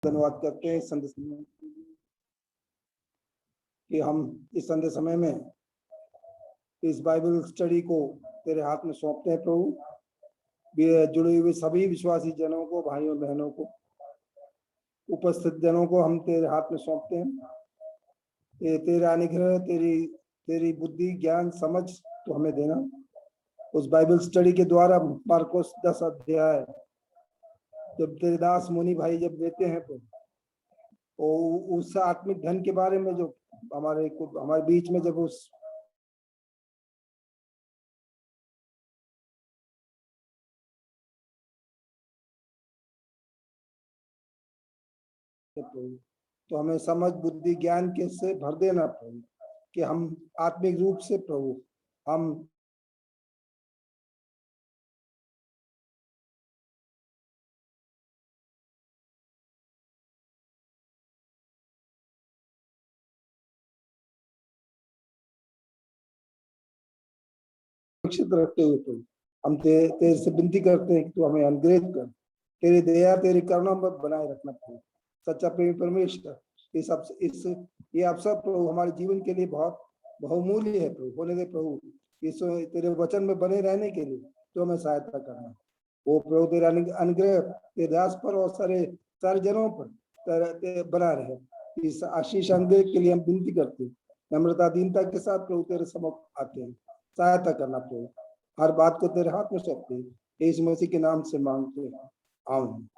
धन्यवाद करते हैं संध्या समय कि हम इस संध्या समय में इस बाइबल स्टडी को तेरे हाथ में सौंपते हैं प्रभु। जुड़े हुए सभी विश्वासी जनों को, भाइयों बहनों को, उपस्थित जनों को हम तेरे हाथ में सौंपते हैं। तेरा अनुग्रह, तेरी बुद्धि, ज्ञान, समझ तो हमें देना। उस बाइबल स्टडी के द्वारा मार्कोस 10 अध्याय जब तेरे दास मुनि भाई जब देते हैं तो उस आत्मिक धन के बारे में जो हमारे बीच में जब उस तो हमें समझ, बुद्धि, ज्ञान के से भर देना प्रभु कि हम आत्मिक रूप से प्रभु हम सुरक्षित रखते हुए प्रभु हम तेरे से विनती करते हैं कि तू हमें अनुग्रहित कर। तेरी दया, तेरी करुणा में बनाए रखना प्रभु। सच्चा प्रेमी परमेश्वर, ये अवसर प्रभु हमारे जीवन के लिए बहुत बहुमूल्य है प्रभु। होने दे प्रभु इस तेरे वचन में बने रहने के लिए तो हमें सहायता करना। वो प्रभु तेरा अनुग्रह तेरे दास पर और सारे जनों पर बना रहे। इस आशीष अनुग्रह के लिए हम विनती करते हैं। नम्रता दीनता के साथ प्रभु तेरे सम्मुख आते हैं। सहायता करना प्रभु। हर बात को तेरे हाथ में सौंपते हैं। यीशु मसीह के नाम से मांगते हैं, आमीन।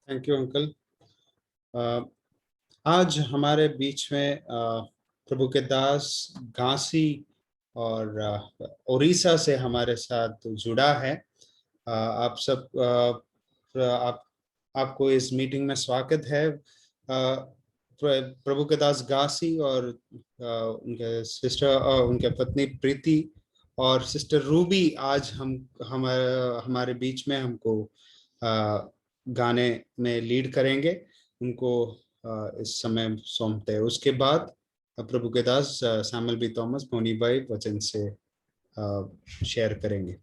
Thank you uncle. आज हमारे बीच में प्रभु के दास घासी और उड़ीसा से हमारे साथ जुड़ा है। आप सब आपको इस मीटिंग में स्वागत है। प्रभु के दास घासी और उनके सिस्टर और उनके पत्नी प्रीति और सिस्टर रूबी आज हमारे बीच में हमको गाने में लीड करेंगे। उनको इस समय सौंपते हैं। उसके बाद प्रभु के दास सैमुअल बी थॉमस मोनी भाई वचन से शेयर करेंगे।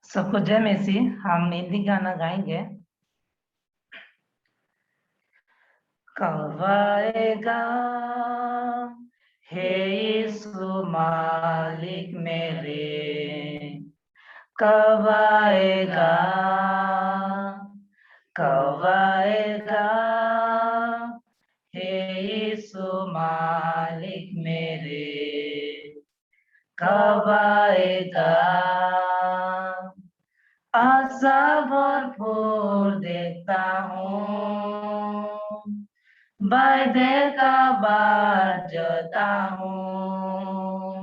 सबको जय मसीह। हम हिंदी गाना गाएंगे। कब आएगा हे यीशु मालिक मेरे, कब आएगा, कब आएगा हे यीशु मालिक मेरे, कब आएगा। आशा भरपूर देखता हूँ, वायदे का बाजता हूँ।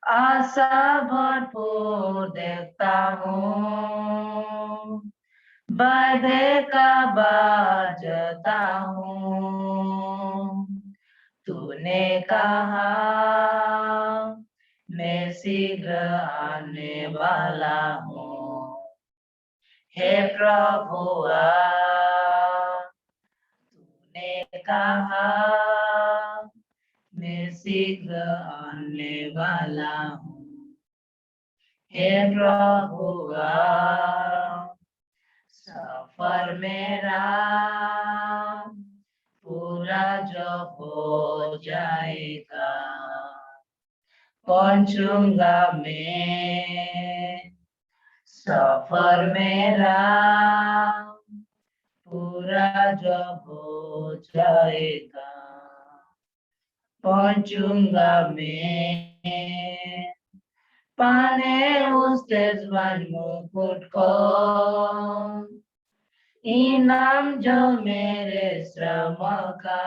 आशा भरपूर देखता हूँ, वायदे का बाजता हूँ। तूने कहा मैं शीघ्र आने वाला हूँ, हे प्रभुआ तूने कहा मैं शीघ्र आने वाला हूँ, हे प्रभुआ। सफर मेरा पूरा जो हो जाएगा, पहुंचूंगा मैं। सफर मेरा पूरा जब हो जाएगा, पहुंचूंगा मैं। पाने उस तेजवान मुकुट को, इनाम जो मेरे श्रम का।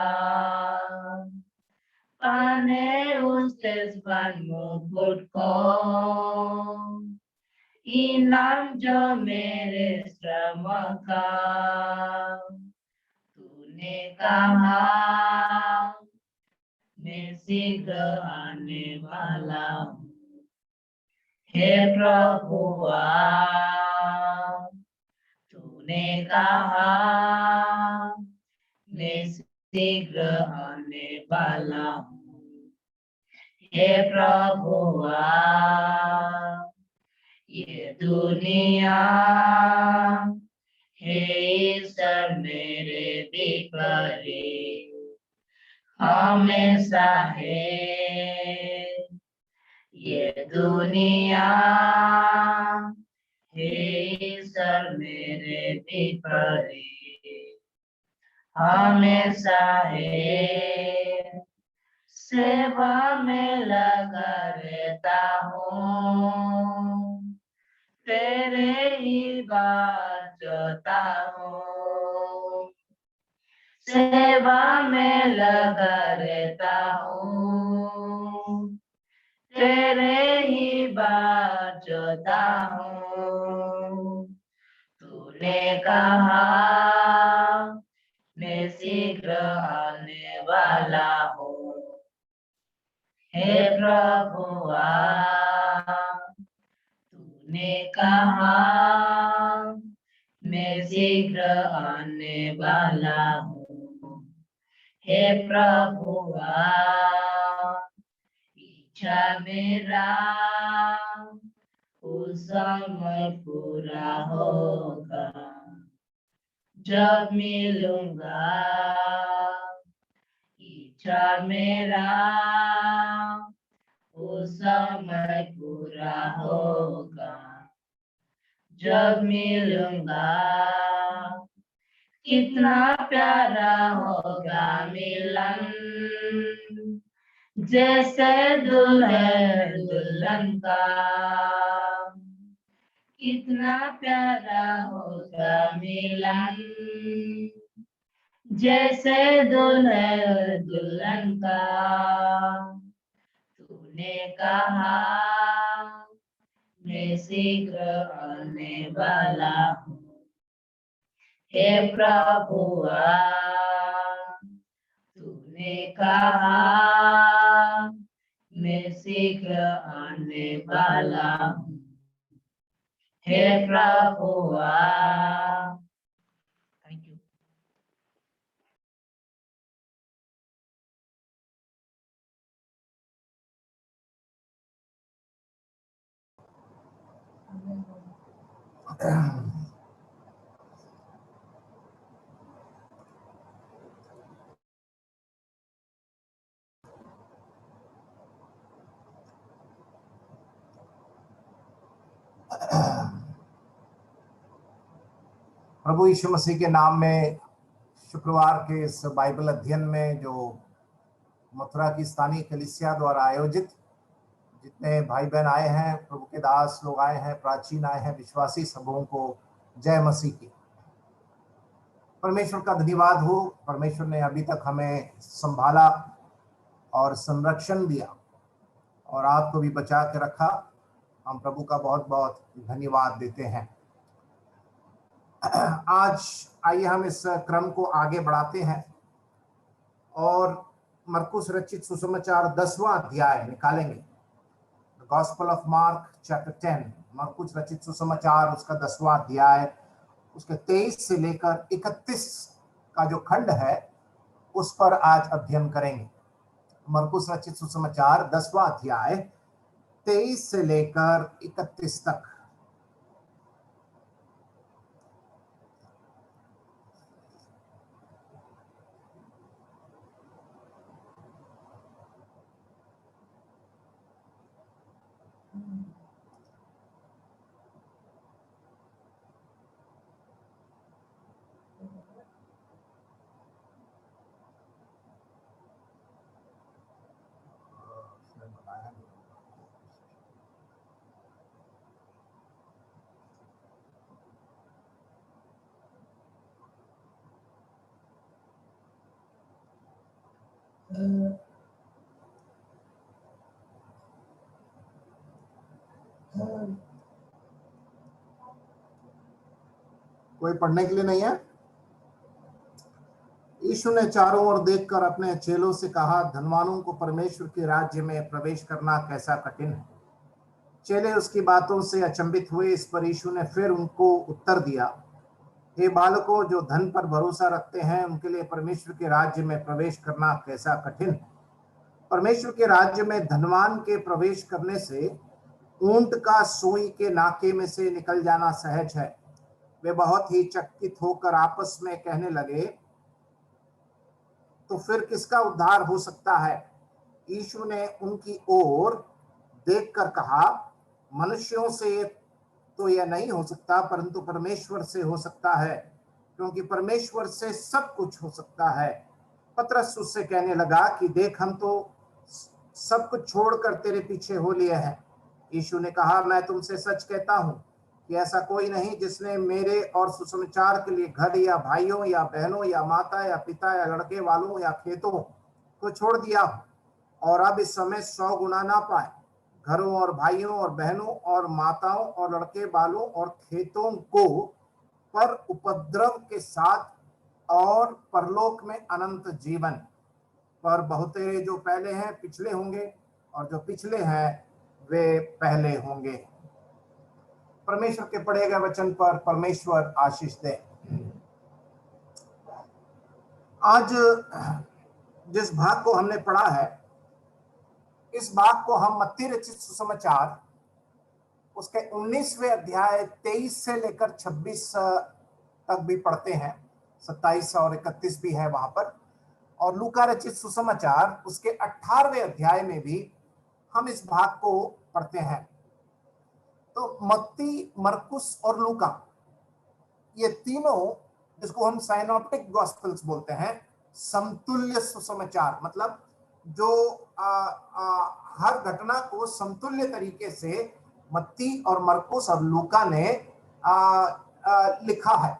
पाने उस तेजवान मुकुट को, इनाम जो मेरे श्रम का। तूने कहा मैं शीघ्र आने वाला हूँ, हे प्रभुआ तूने कहा मैं शीघ्र आने वाला हूँ, हे प्रभुआ ये दुनिया है ईश्वर मेरे विपरीत हमेशा है। ये दुनिया है ईश्वर मेरे विपरीत हमेशा है। सेवा में लगा रहता हूँ, तेरे ही बात जोता हूँ। सेवा में लगा रहता हूँ, तेरे ही बात जोता हूँ। तूने कहा मैं शीघ्र आने वाला हूँ। हे प्रभुआ तूने कहा मैं शीघ्र आने वाला हूँ। हे प्रभुआ इच्छा मेरा उस समय पूरा होगा जब मिलूंगा। इच्छा मेरा उस समय पूरा होगा जब मिलूंगा। कितना प्यारा होगा मिलन, जैसे दुल्हन दुल्हन का। कितना प्यारा होगा मिलन, जैसे दुल्हन दुल्हन का। तूने कहा मैं शीघ्र आने वाला हूँ। हे प्रभुआ तूने कहा मैं शीघ्र आने वाला हूँ। हे प्रभुआ। Thank you. प्रभु यीशु मसीह के नाम में शुक्रवार के इस बाइबल अध्ययन में जो मथुरा की स्थानीय कलीसिया द्वारा आयोजित जितने भाई बहन आए हैं, प्रभु के दास लोग आए हैं, प्राचीन आए हैं, विश्वासी सबों को जय मसीह की। परमेश्वर का धन्यवाद हो। परमेश्वर ने अभी तक हमें संभाला और संरक्षण दिया और आपको भी बचा के रखा। हम प्रभु का बहुत बहुत धन्यवाद देते हैं। आज आइए हम इस क्रम को आगे बढ़ाते हैं और मरकुस रचित सुसमाचार 10वां अध्याय निकालेंगे। गॉस्पेल ऑफ मार्क चैप्टर 10, मरकुस रचित सुसमाचार उसका 10वां अध्याय, उसके 23 से लेकर 31 का जो खंड है उस पर आज अध्ययन करेंगे। मरकुस रचित सुसमाचार 10वां अध्याय 23 से लेकर 31 तक। कोई पढ़ने के लिए नहीं है? यीशु ने चारों ओर देखकर अपने चेलों से कहा, धनवानों को परमेश्वर के राज्य में प्रवेश करना कैसा कठिन है। चेले उसकी बातों से अचंभित हुए। इस पर यीशु ने फिर उनको उत्तर दिया, हे बालकों, जो धन पर भरोसा रखते हैं उनके लिए परमेश्वर के राज्य में प्रवेश करना कैसा कठिन है। परमेश्वर के राज्य में धनवान के प्रवेश करने से ऊंट का सुई के नाके में से निकल जाना सहज है। वे बहुत ही चकित होकर आपस में कहने लगे, तो फिर किसका उद्धार हो सकता है? यीशु ने उनकी ओर देखकर कहा, मनुष्यों से तो यह नहीं हो सकता, परंतु परमेश्वर से हो सकता है, क्योंकि परमेश्वर से सब कुछ हो सकता है। पतरस उससे कहने लगा कि देख, हम तो सब कुछ छोड़कर तेरे पीछे हो लिए हैं। यीशु ने कहा, मैं तुमसे सच कहता हूं कि ऐसा कोई नहीं जिसने मेरे और सुसमाचार के लिए घर या भाइयों या बहनों या माता या पिता या लड़के वालों या खेतों को छोड़ दिया हो और अब इस समय 100 गुना ना पाए, घरों और भाइयों और बहनों और माताओं और लड़के वालों और खेतों को, पर उपद्रव के साथ और परलोक में अनंत जीवन। पर बहुतेरे जो पहले हैं पिछले होंगे, और जो पिछले हैं वे पहले होंगे। परमेश्वर के पढ़े गए वचन पर परमेश्वर आशीष दे। आज जिस भाग को हमने पढ़ा है, इस भाग को हम मत्ती रचित सुसमाचार उसके 19वें अध्याय 23 से लेकर 26 तक भी पढ़ते हैं। 27 और 31 भी है वहां पर। और लूका रचित सुसमाचार उसके 18वें अध्याय में भी हम इस भाग को पढ़ते हैं। तो मत्ती, मरकुस और लूका, ये तीनों, जिसको हम साइनॉप्टिक गॉस्पेल्स बोलते हैं, समतुल्य सुसमाचार, मतलब जो हर घटना को समतुल्य तरीके से मत्ती और मरकुस और लूका ने लिखा है।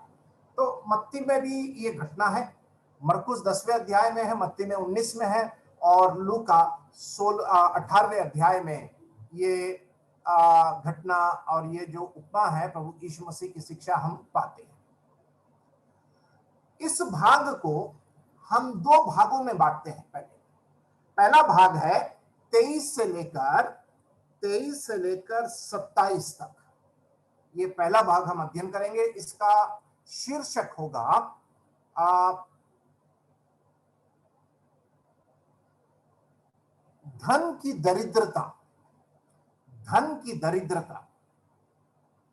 तो मत्ती में भी ये घटना है, मरकुस 10वें अध्याय में है, मत्ती में 19 में है, और लूका 18वें अध्याय में ये घटना और ये जो उपमा है प्रभु यीशु मसीह की शिक्षा हम पाते हैं। इस भाग को हम 2 भागों में बांटते हैं। पहला भाग है 23 से लेकर 27 तक। ये पहला भाग हम अध्ययन करेंगे। इसका शीर्षक होगा धन की दरिद्रता। धन की दरिद्रता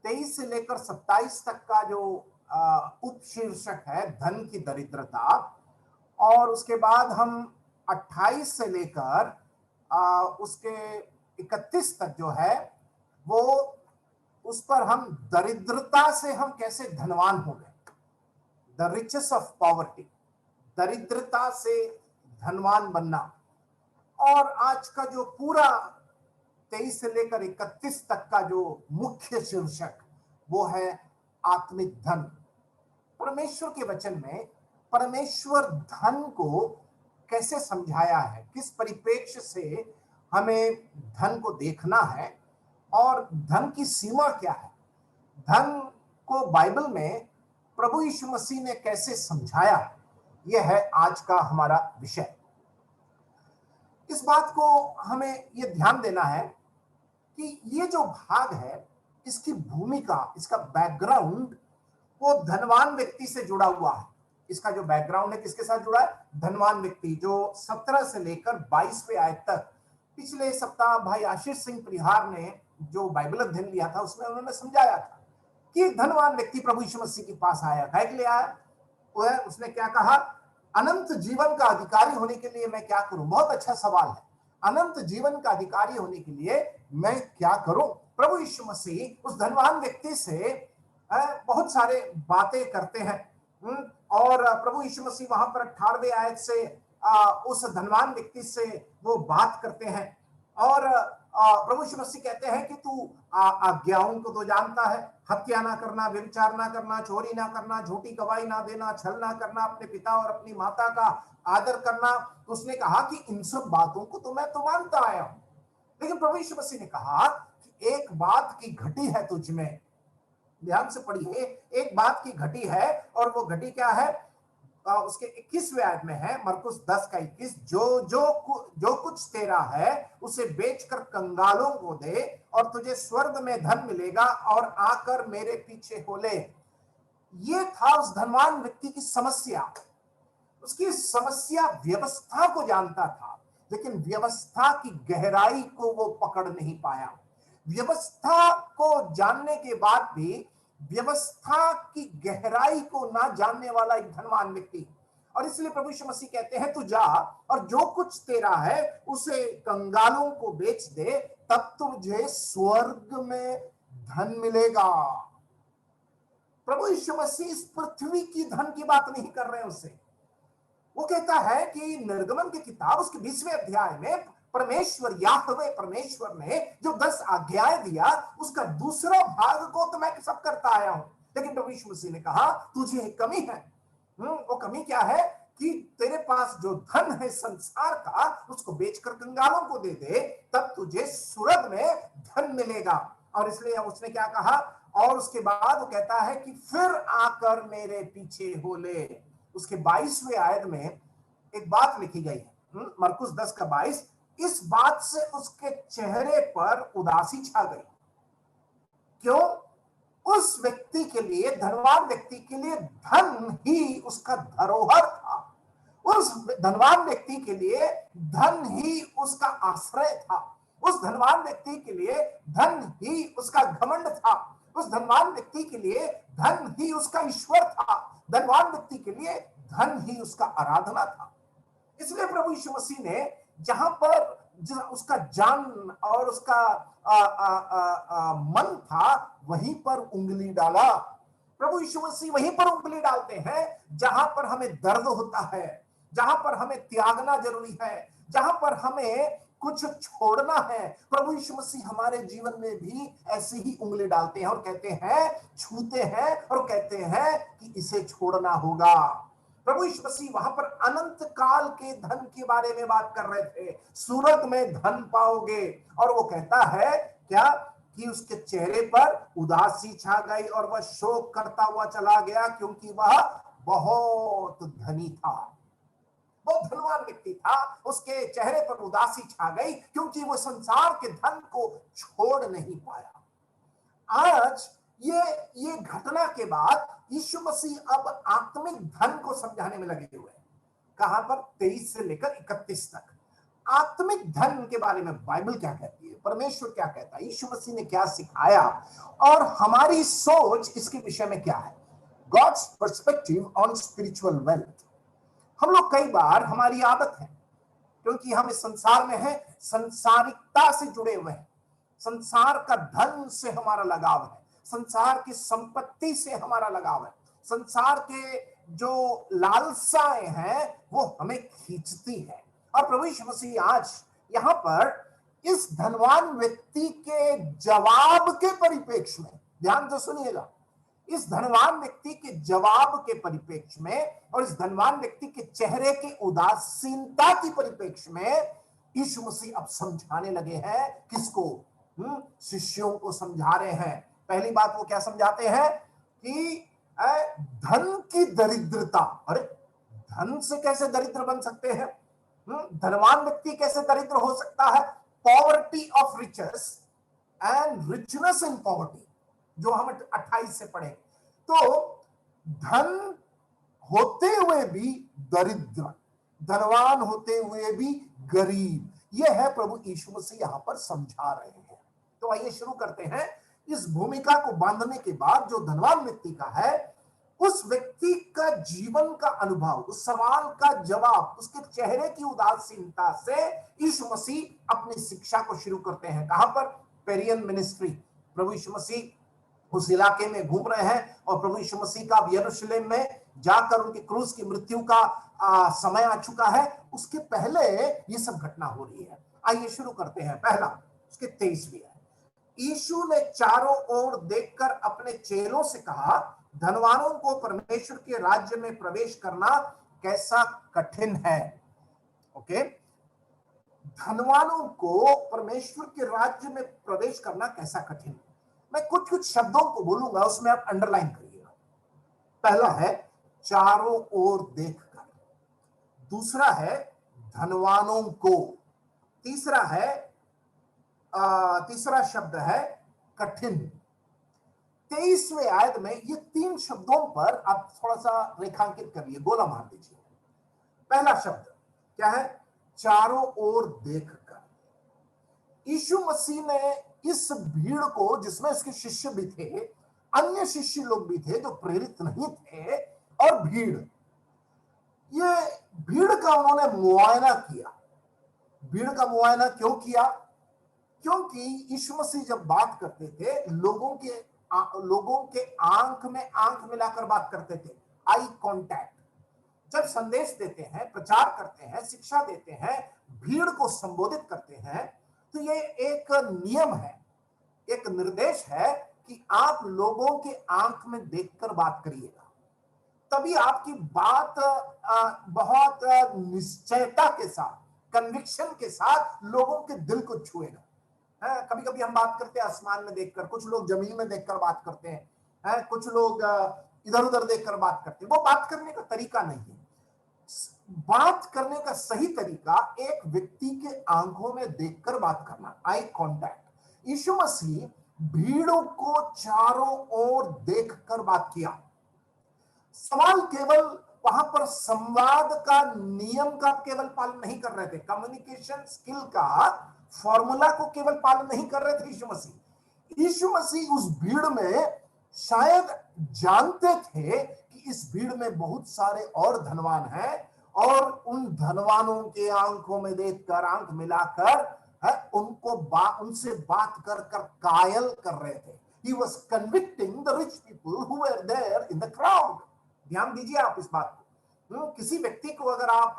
23 से लेकर 27 तक का जो उपशीर्षक है धन की दरिद्रता, और उसके बाद हम 28 से लेकर उसके 31 तक जो है वो, उस पर हम दरिद्रता से हम कैसे धनवान हो गए, द रिचेस ऑफ पॉवर्टी, दरिद्रता से धनवान बनना। और आज का जो पूरा 23 से लेकर 31 तक का जो मुख्य शीर्षक वो है आत्मिक धन। परमेश्वर के वचन में परमेश्वर धन को कैसे समझाया है, किस परिप्रेक्ष्य से हमें धन को देखना है और धन की सीमा क्या है, धन को बाइबल में प्रभु यीशु मसीह ने कैसे समझाया, यह है आज का हमारा विषय। इस बात को हमें यह ध्यान देना है कि ये जो भाग है इसकी भूमिका, इसका बैकग्राउंड वो धनवान व्यक्ति से जुड़ा हुआ है। इसका जो बैकग्राउंड है किसके साथ जुड़ा है? धनवान व्यक्ति, जो 17 से लेकर 22वें आयत तक पिछले सप्ताह भाई आशीष सिंह परिहार ने जो बाइबल अध्ययन लिया था उसमें उन्होंने समझाया था कि धनवान व्यक्ति प्रभु यीशु मसीह के पास आया, कह ले आया, उसने क्या कहा, अनंत जीवन का अधिकारी होने के लिए मैं क्या करूं? बहुत अच्छा सवाल है। अनंत जीवन का अधिकारी होने के लिए मैं क्या करूं? प्रभु यीशु मसीह उस धनवान व्यक्ति से बहुत सारे बातें करते हैं, और प्रभु यीशु मसीह वहां पर 18वें आयत से उस धनवान व्यक्ति से वो बात करते हैं, और प्रभु यीशु मसीह कहते हैं कि तू आज्ञाओं को तो जानता है, हत्या ना करना, व्यभिचार ना करना, चोरी ना करना, झूठी गवाही ना देना, छल ना करना, अपने पिता और अपनी माता का आदर करना। तो उसने कहा कि इन सब बातों को तो मैं तो मानता आया हूं, लेकिन प्रभु यीशु मसीह ने कहा कि एक बात की घटी है तुझ में। ध्यान से पढ़िए, एक बात की घटी है, और वो घटी क्या है? उसके 21वें आयत में है, मरकुस 10 का 21, जो कुछ तेरा है उसे बेचकर कंगालों को दे और तुझे स्वर्ग में धन मिलेगा, और आकर मेरे पीछे हो ले। ये था उस धनवान व्यक्ति की समस्या। उसकी समस्या व्यवस्था को जानता था, लेकिन व्यवस्था की गहराई को वो पकड़ नहीं पाया। व्यवस्था को जानने के बाद भी व्यवस्था की गहराई को ना जानने वाला एक धनवान व्यक्ति। और इसलिए प्रभु यीशु मसीह कहते हैं तू जा और जो कुछ तेरा है उसे कंगालों को बेच दे, तब तुझे स्वर्ग में धन मिलेगा। प्रभु यीशु मसीह इस पृथ्वी की धन की बात नहीं कर रहे उससे। वो कहता है कि निर्गमन की किताब उसके 20वें अध्याय में परमेश्वर याहवे परमेश्वर ने जो 10 आज्ञाएं दिया उसका दूसरा भाग को तो मैं सब करता आया हूं। लेकिन प्रभु यीशु मसीह ने कहा तुझे एक कमी है। वो कमी क्या है कि तेरे पास जो धन है संसार का उसको बेचकर कंगालों को दे दे, तब तुझे स्वर्ग में धन मिलेगा। और इसलिए उसने क्या कहा, और उसके बाद वो कहता है कि फिर आकर मेरे पीछे हो ले। उसके 22वें आयत में एक बात लिखी गई है, मरकुस 10 का 22। इस बात से उसके चेहरे पर उदासी छा गई। क्यों? उस व्यक्ति के लिए, धनवान व्यक्ति के लिए धन ही उसका धरोहर था। उस धनवान व्यक्ति के लिए धन ही उसका आश्रय था। उस धनवान व्यक्ति के लिए धन ही उसका घमंड था। उस धनवान व्यक्ति के लिए धन ही उसका ईश्वर था। धनवान व्यक्ति के लिए धन ही उसका आराधना था। इसलिए प्रभु यीशु मसीह ने जहां पर उसका जान और उसका मन था वहीं पर उंगली डाला। प्रभु यीशु मसीह वहीं पर उंगली डालते हैं जहां पर हमें दर्द होता है, जहां पर हमें त्यागना जरूरी है, जहां पर हमें कुछ छोड़ना है। प्रभु यीशु मसीह हमारे जीवन में भी ऐसी ही उंगली डालते हैं और कहते हैं, छूते हैं और कहते हैं कि इसे छोड़ना होगा। प्रभु यीशु मसीह वहां पर अनंत काल के धन के बारे में बात कर रहे थे। स्वर्ग में धन पाओगे। और वो कहता है क्या कि उसके चेहरे पर उदासी छा गई और वह शोक करता हुआ चला गया, क्योंकि वह बहुत धनी था, बहुत धनवान व्यक्ति था। उसके चेहरे पर उदासी छा गई क्योंकि वो संसार के धन को छोड़ नहीं पाया। आज ये घटना के बाद यीशु मसीह अब आत्मिक धन को समझाने में लगे हुए हैं। कहां पर? 23 से लेकर 31 तक। आत्मिक धन के बारे में बाइबल क्या कहती है, परमेश्वर क्या कहता है, यीशु मसीह ने क्या सिखाया और हमारी सोच इसके विषय में क्या है। God's perspective on spiritual wealth. हम लोग कई बार, हमारी आदत है क्योंकि हम इस संसार में हैं, संसारिकता से जुड़े हुए हैं, संसार का धन से हमारा लगाव है, संसार की संपत्ति से हमारा लगाव है, संसार के जो लालसाएं हैं वो हमें खींचती है। और प्रभु यीशु मसीह आज यहां पर इस धनवान व्यक्ति के जवाब के परिप्रेक्ष्य में, ध्यान से सुनिएगा, इस धनवान व्यक्ति के जवाब के परिप्रेक्ष्य में और इस धनवान व्यक्ति के चेहरे की उदासीनता की परिप्रेक्ष्य में यीशु मसीह अब समझाने लगे हैं। किसको? शिष्यों को समझा रहे हैं। पहली बात वो क्या समझाते हैं कि धन की दरिद्रता। अरे धन से कैसे दरिद्र बन सकते हैं? धनवान व्यक्ति कैसे दरिद्र हो सकता है? Poverty of riches and richness in poverty, जो हम 28 से पढ़े। तो धन होते हुए भी दरिद्र, धनवान होते हुए भी गरीब, यह है प्रभु यीशु मसीह यहां पर समझा रहे हैं। तो आइए शुरू करते हैं। इस भूमिका को बांधने के बाद जो धनवान व्यक्ति का है, उस व्यक्ति का जीवन का अनुभव, उस सवाल का जवाब, उसके चेहरे की उदासीनता से यीशु मसीह अपनी शिक्षा को शुरू करते हैं। कहां पर? पेरियन मिनिस्ट्री। प्रभु यीशु मसीह उस इलाके में घूम रहे हैं और प्रभु यीशु मसीह का यरूशलेम में जाकर उनकी क्रूस की मृत्यु का समय आ चुका है। उसके पहले ये सब घटना हो रही है। आइए शुरू करते हैं। पहला, उसके 23वीं है। यीशु ने चारों ओर देखकर अपने चेलों से कहा, धनवानों को परमेश्वर के राज्य में प्रवेश करना कैसा कठिन है। ओके, धनवानों को परमेश्वर के राज्य में प्रवेश करना कैसा कठिन है। मैं कुछ कुछ शब्दों को बोलूंगा, उसमें आप अंडरलाइन करिएगा। पहला है चारों ओर देखकर, दूसरा है धनवानों को, तीसरा है तीसरा शब्द है कठिन। 23वें आयत में ये 3 शब्दों पर आप थोड़ा सा रेखांकित करिए, गोला मार दीजिए। पहला शब्द क्या है? चारों ओर देखकर। यीशु मसीह ने इस भीड़ को, जिसमें इसके शिष्य भी थे, अन्य शिष्य लोग भी थे जो प्रेरित नहीं थे, और ये भीड़ का उन्होंने मुआयना किया। भीड़ का मुआयना क्यों किया? क्योंकि यीशु मसीह जब बात करते थे, लोगों के आंख में आंख मिलाकर बात करते थे, आई कांटेक्ट। जब संदेश देते हैं, प्रचार करते हैं, शिक्षा देते हैं, भीड़ को संबोधित करते हैं, तो ये एक नियम है, एक निर्देश है कि आप लोगों के आंख में देखकर बात करिएगा, तभी आपकी बात बहुत निश्चयता के साथ, कन्विक्शन के साथ लोगों के दिल को छुएगा। कभी कभी हम बात करते हैं आसमान में देखकर, कुछ लोग जमीन में देखकर बात करते हैं, कुछ लोग इधर उधर देखकर बात करते हैं। वो बात करने का तरीका नहीं है। बात करने का सही तरीका एक व्यक्ति के आंखों में देखकर बात करना, आई कांटेक्ट। यीशु मसीह भीड़ों को चारों ओर देखकर बात किया। सवाल केवल वहां पर संवाद का नियम का केवल पालन नहीं कर रहे थे, कम्युनिकेशन स्किल का फॉर्मूला को केवल पालन नहीं कर रहे थे यीशु मसीह उस भीड़ में शायद जानते थे कि इस भीड़ में बहुत सारे और धनवान हैं, और उन धनवानों के आंखों में देखकर, आंख मिलाकर उनसे बात कर कायल कर रहे थे। He was convicting the rich people who were there in the crowd. ध्यान दीजिए आप इस बात को। किसी व्यक्ति को अगर आप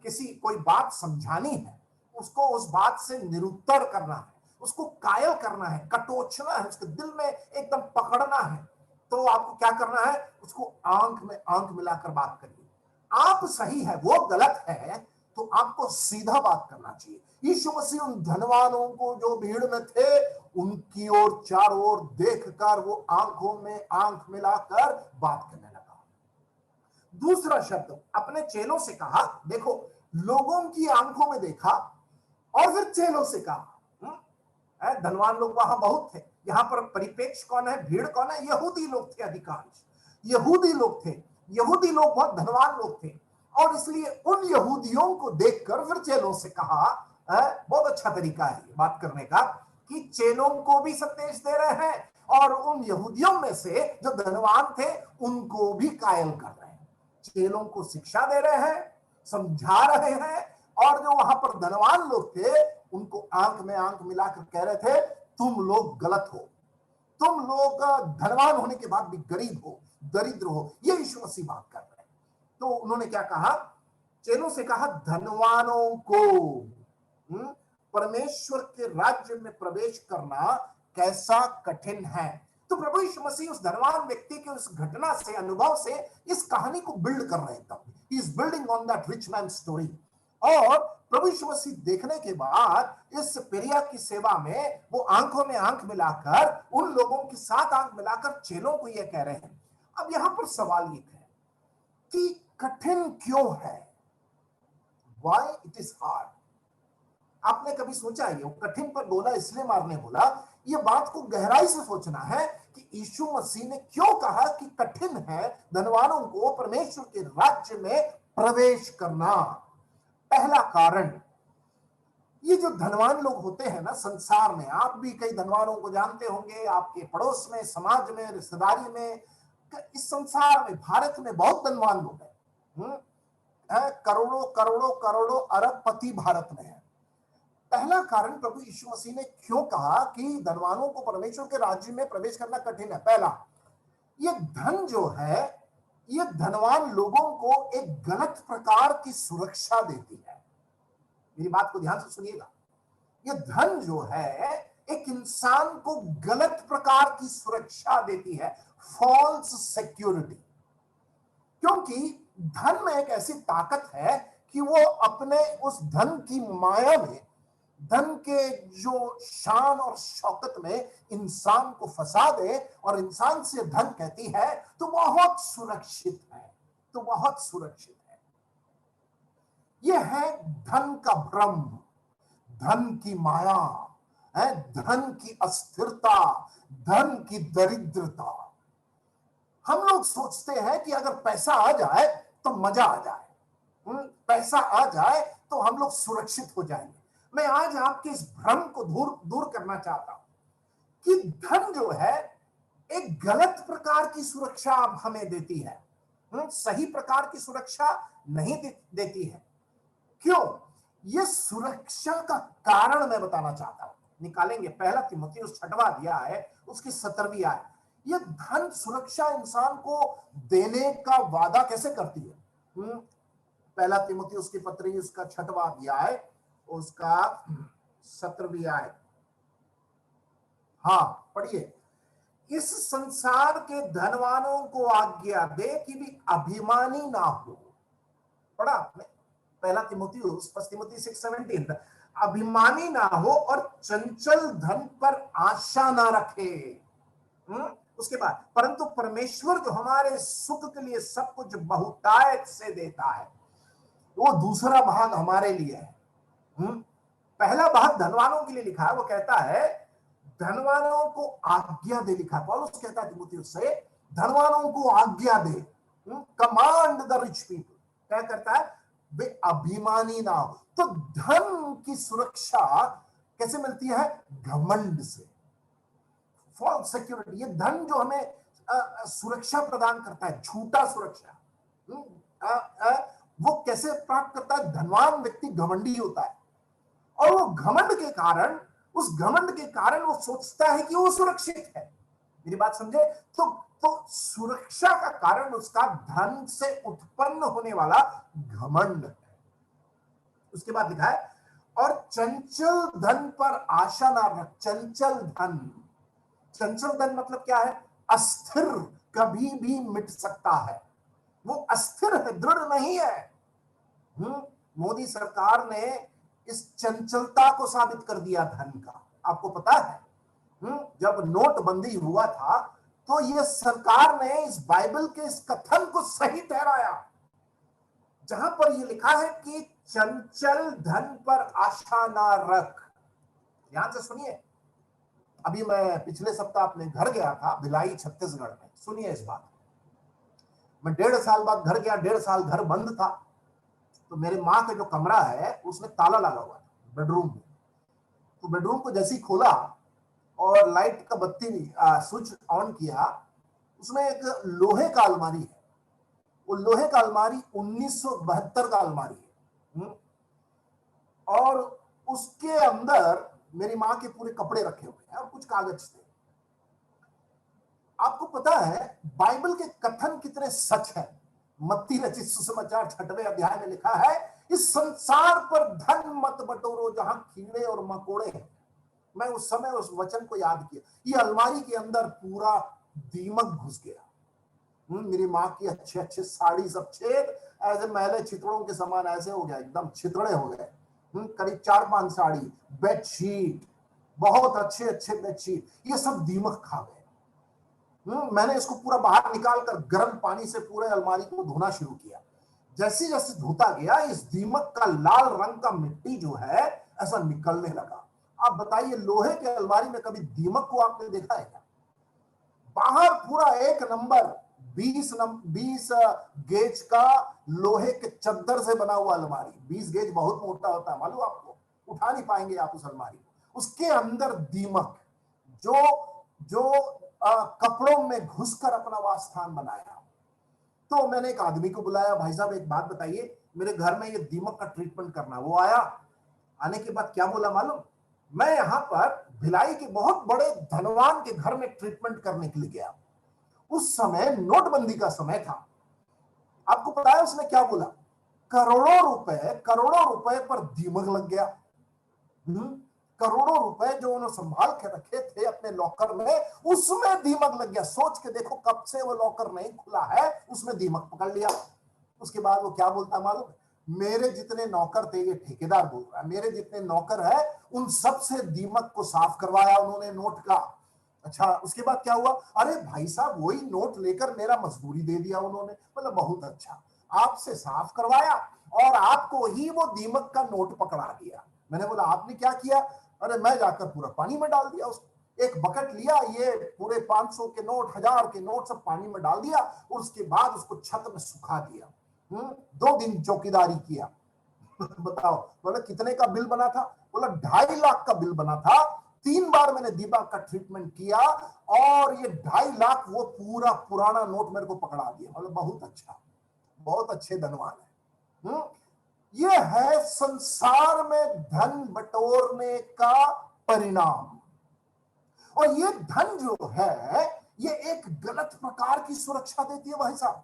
किसी कोई बात समझानी है, उसको उस बात से निरुत्तर करना है, उसको कायल करना है, कटोचना है, उसके दिल में एकदम पकड़ना है, तो आपको क्या करना है? उसको आंख में आंख मिलाकर बात करिए। आप सही है, वो गलत है, तो आपको सीधा बात करना चाहिए। यीशु मसीह उन धनवानों को जो भीड़ में थे, उनकी ओर चारों ओर देखकर वो आंखों में आंख मिलाकर बात करने लगा। दूसरा शब्द अपने चेलों से कहा, देखो लोगों की आंखों में देखा और फिर चेलों से कहा। धनवान लोग वहां बहुत थे, यहां पर परिप्रेक्ष्य कौन है, भीड़ कौन है? यहूदी लोग थे, अधिकांश यहूदी लोग थे। यहूदी लोग बहुत धनवान लोग थे, और इसलिए उन यहूदियों को देखकर फिर चेलों से कहा। बहुत अच्छा तरीका है बात करने का, कि चेलों को भी संदेश दे रहे हैं, और उन यहूदियों में से जो धनवान थे उनको भी कायल कर रहे हैं। चेलों को शिक्षा दे रहे हैं, समझा रहे हैं, और जो वहां पर धनवान लोग थे उनको आंख में आंख मिलाकर कह रहे थे, तुम लोग गलत हो, तुम लोग धनवान होने के बाद भी गरीब हो, दरिद्र हो। ये यीशु मसीह बात कर रहे हैं। तो उन्होंने क्या कहा? चेलों से कहा, धनवानों को परमेश्वर के राज्य में प्रवेश करना कैसा कठिन है। तो प्रभु यीशु मसीह उस धनवान व्यक्ति के उस घटना से, अनुभव से इस कहानी को बिल्ड कर रहे हैं। He is building on that rich man story. और प्रभु यीशु मसीह देखने के बाद इस पेरिया की सेवा में वो आंखों में आंख मिलाकर, उन लोगों के साथ आंख मिलाकर चेलों को ये कह रहे हैं। अब यहां पर सवाल ये है कि कठिन क्यों है? Why it is hard? आपने कभी सोचा है? वो कठिन पर बोला इसलिए मारने बोला, ये बात को गहराई से सोचना है कि यीशु मसीह ने क्यों कहा कि कठिन है धनवानों को परमेश्वर के राज्य में प्रवेश करना। पहला कारण, ये जो धनवान लोग होते हैं ना संसार में, आप भी कई धनवानों को जानते होंगे, आपके पड़ोस में, समाज में, रिश्तेदारी में, इस संसार में, भारत में बहुत धनवान लोग हैं। करोड़ों करोड़ों करोड़ों अरबपति भारत में है। पहला कारण प्रभु यीशु मसीह ने क्यों कहा कि धनवानों को परमेश्वर के राज्य में प्रवेश करना कठिन है? पहला, ये धन जो है, ये धनवान लोगों को एक गलत प्रकार की सुरक्षा देती है। मेरी बात को ध्यान से सुनिएगा। ये धन जो है एक इंसान को गलत प्रकार की सुरक्षा देती है, फॉल्स सिक्योरिटी। क्योंकि धन में एक ऐसी ताकत है कि वो अपने उस धन की माया में, धन के जो शान और शौकत में इंसान को फंसा दे, और इंसान से धन कहती है तो बहुत सुरक्षित है, तो बहुत सुरक्षित है। यह है धन का भ्रम, धन की माया है, धन की अस्थिरता, धन की दरिद्रता। हम लोग सोचते हैं कि अगर पैसा आ जाए तो मजा आ जाए, पैसा आ जाए तो हम लोग सुरक्षित हो जाएंगे। मैं आज आपके इस भ्रम को दूर करना चाहता हूं कि धन जो है एक गलत प्रकार की सुरक्षा हमें देती है, सही प्रकार की सुरक्षा नहीं देती है। क्यों? ये सुरक्षा का कारण मैं बताना चाहता हूं, निकालेंगे। पहला तीमुथियुस 6वां अध्याय है, उसकी 17वीं आयत। ये धन सुरक्षा इंसान को देने का वादा कैसे करती है? पहला तीमुथियुस की पत्री उसका 6वां अध्याय उसका 17वीं आयत। हाँ, पढ़िए। इस संसार के धनवानों को आज्ञा दे कि भी अभिमानी ना हो। पढ़ा आपने? पहला तीमुथियुस 1 तिमुथी 6:17, अभिमानी ना हो और चंचल धन पर आशा ना रखे। उसके बाद, परंतु परमेश्वर जो हमारे सुख के लिए सब कुछ बहुतायत से देता है, वो दूसरा भाग हमारे लिए है। पहला भाग धनवानों के लिए लिखा है, वो कहता है धनवानों को आज्ञा दे, लिखा है। पौलुस कहता है तीमुथियुस से, धनवानों को आज्ञा दे, कमांड द रिच पीपल। क्या करता है? वे अभिमानी ना हो। तो धन की सुरक्षा कैसे मिलती है? घमंड से, फॉल्स सिक्योरिटी। ये धन जो हमें सुरक्षा प्रदान करता है, झूठा सुरक्षा, वो कैसे प्राप्त करता है? धनवान व्यक्ति घमंडी होता है, और वो घमंड के कारण, उस घमंड के कारण वो सोचता है कि वो सुरक्षित है। मेरी बात समझे? तो सुरक्षा का कारण उसका धन से उत्पन्न होने वाला घमंड है। उसके बाद लिखा है, और चंचल धन पर आशा ना रख। चंचल धन, चंचल धन मतलब क्या है? अस्थिर, कभी भी मिट सकता है। वो अस्थिर है, दृढ़ नहीं है। मोदी सरकार ने इस चंचलता को साबित कर दिया धन का। आपको पता है, जब नोटबंदी हुआ था तो ये सरकार ने इस बाइबल के इस कथन को सही ठहराया, जहां पर ये लिखा है कि चंचल धन पर आशा ना रख। ध्यान से सुनिए। अभी मैं पिछले सप्ताह अपने घर गया था, भिलाई छत्तीसगढ़ में। सुनिए इस बात। मैं 1.5 साल बाद घर गया। 1.5 साल घर बंद था, तो मेरे माँ का जो कमरा है उसमें ताला लगा हुआ था, बेडरूम में। तो बेडरूम को जैसे ही खोला और लाइट का बत्ती स्विच ऑन किया, उसमें एक लोहे का अलमारी है। वो लोहे का अलमारी 1972 का अलमारी है, और उसके अंदर मेरी माँ के पूरे कपड़े रखे हुए हैं और कुछ कागज थे। आपको पता है बाइबल के कथन कितने सच है? मत्ती रचित सुसमाचार 6वें अध्याय में लिखा है, इस संसार पर धन मत बटोरो जहां कीड़े और मकोड़े हैं। मैं उस समय उस वचन को याद किया। ये अलमारी के अंदर पूरा दीमक घुस गया। मेरी माँ की अच्छे अच्छे साड़ी सब छेद, ऐसे मैले चितड़ों के समान ऐसे हो गया, एकदम छितड़े हो गए। करीब 4-5 साड़ी, बेडशीट, बहुत अच्छे अच्छे बेडशीट, ये सब दीमक खा गए। मैंने इसको पूरा बाहर निकालकर गर्म पानी से पूरे अलमारी को धोना शुरू किया। जैसे जैसे धोता गया, इस दीमक का लाल रंग का मिट्टी जो है ऐसा निकलने लगा। आप बताइए, लोहे के अलमारी में कभी दीमक को आपने देखा है क्या? बाहर पूरा 1 नंबर 20 गेज का लोहे के चद्दर से बना हुआ अलमारी। 20 गेज बहुत मोटा होता है, मालूम आपको? उठा नहीं पाएंगे आप उस अलमारी को। उसके अंदर दीमक जो कपड़ों में घुसकर अपना वासस्थान बनाया। तो मैंने एक आदमी को बुलाया, भाई साहब एक बात बताइए, मेरे घर में ये दीमक का ट्रीटमेंट करना। वो आया, आने के बाद क्या बोला मालूम? मैं यहाँ पर भिलाई के बहुत बड़े धनवान के घर में ट्रीटमेंट करने के लिए गया। उस समय नोटबंदी का समय था। आपको पता है उसने क्या बोला? करोड़ों रुपए पर दीमक लग गया। करोड़ों रुपए जो उन्होंने संभाल के रखे थे अपने लॉकर में, उसमें दीमक लग गया। सोच के देखो, कब से वो लॉकर नहीं खुला है, उसमें दीमक पकड़ लिया। उसके बाद वो क्या बोलता मालूम? मेरे जितने नौकर थे, ये ठेकेदार बोल रहा है, मेरे जितने नौकर है उन सब से दीमक को साफ करवाया उन्होंने नोट का। अच्छा, उसके बाद क्या हुआ? अरे भाई साहब, वही नोट लेकर मेरा मजदूरी दे दिया उन्होंने। मतलब बहुत अच्छा, आपसे साफ करवाया और आपको ही वो दीमक का नोट पकड़ा दिया। मैंने बोला आपने क्या किया? अरे मैं जाकर पूरा पानी में डाल दिया उसको। एक बकेट लिया, ये पूरे 500 के नोट, 1000 के नोट सब पानी में डाल दिया और उसके बाद उसको छत में सुखा दिया। 2 दिन चौकीदारी किया। बताओ, बोला कितने का बिल बना था? बोला 2.5 लाख का बिल बना था। 3 बार मैंने दिमाग का ट्रीटमेंट किया और ये 2.5 लाख वो पूरा पुराना नोट मेरे को पकड़ा दिया। मतलब बहुत अच्छा, बहुत अच्छे धनवान है। ये है संसार में धन बटोरने का परिणाम। और ये धन जो है ये एक गलत प्रकार की सुरक्षा देती है भाई साहब।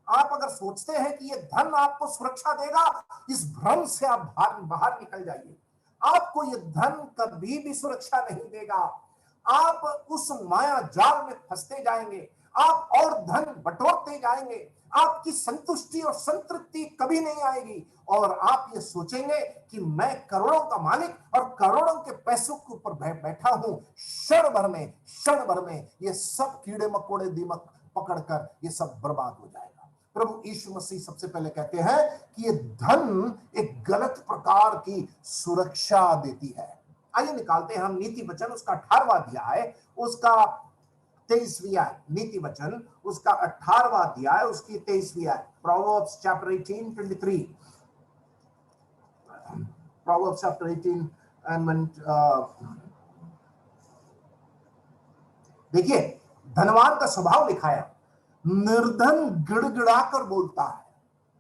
आप अगर सोचते हैं कि ये धन आपको सुरक्षा देगा, इस भ्रम से आप बाहर निकल जाइए। आपको ये धन कभी भी सुरक्षा नहीं देगा। आप उस माया जाल में फंसते जाएंगे, आप और धन बटोरते जाएंगे, आपकी संतुष्टि और संतृप्ति कभी नहीं आएगी और आप ये सोचेंगे कि मैं करोड़ों का मालिक और करोड़ों के पैसों के ऊपर बैठा हूं। क्षण भर में ये सब कीड़े मकोड़े दीमक पकड़कर ये सब बर्बाद हो जाएगा। प्रभु यीशु मसीह सबसे पहले कहते हैं कि ये धन एक गलत प्रकार की सुरक्षा देती है। आइए निकालते हैं हम नीति वचन उसका 18वां अध्याय उसका 23वीं आयत। नीति वचन उसका 18वां अध्याय उसकी 23वीं आयत। Proverbs chapter 18:23। Proverbs chapter 18 and देखिए धनवान का स्वभाव लिखा है। निर्धन गिड़गिड़ा कर बोलता है,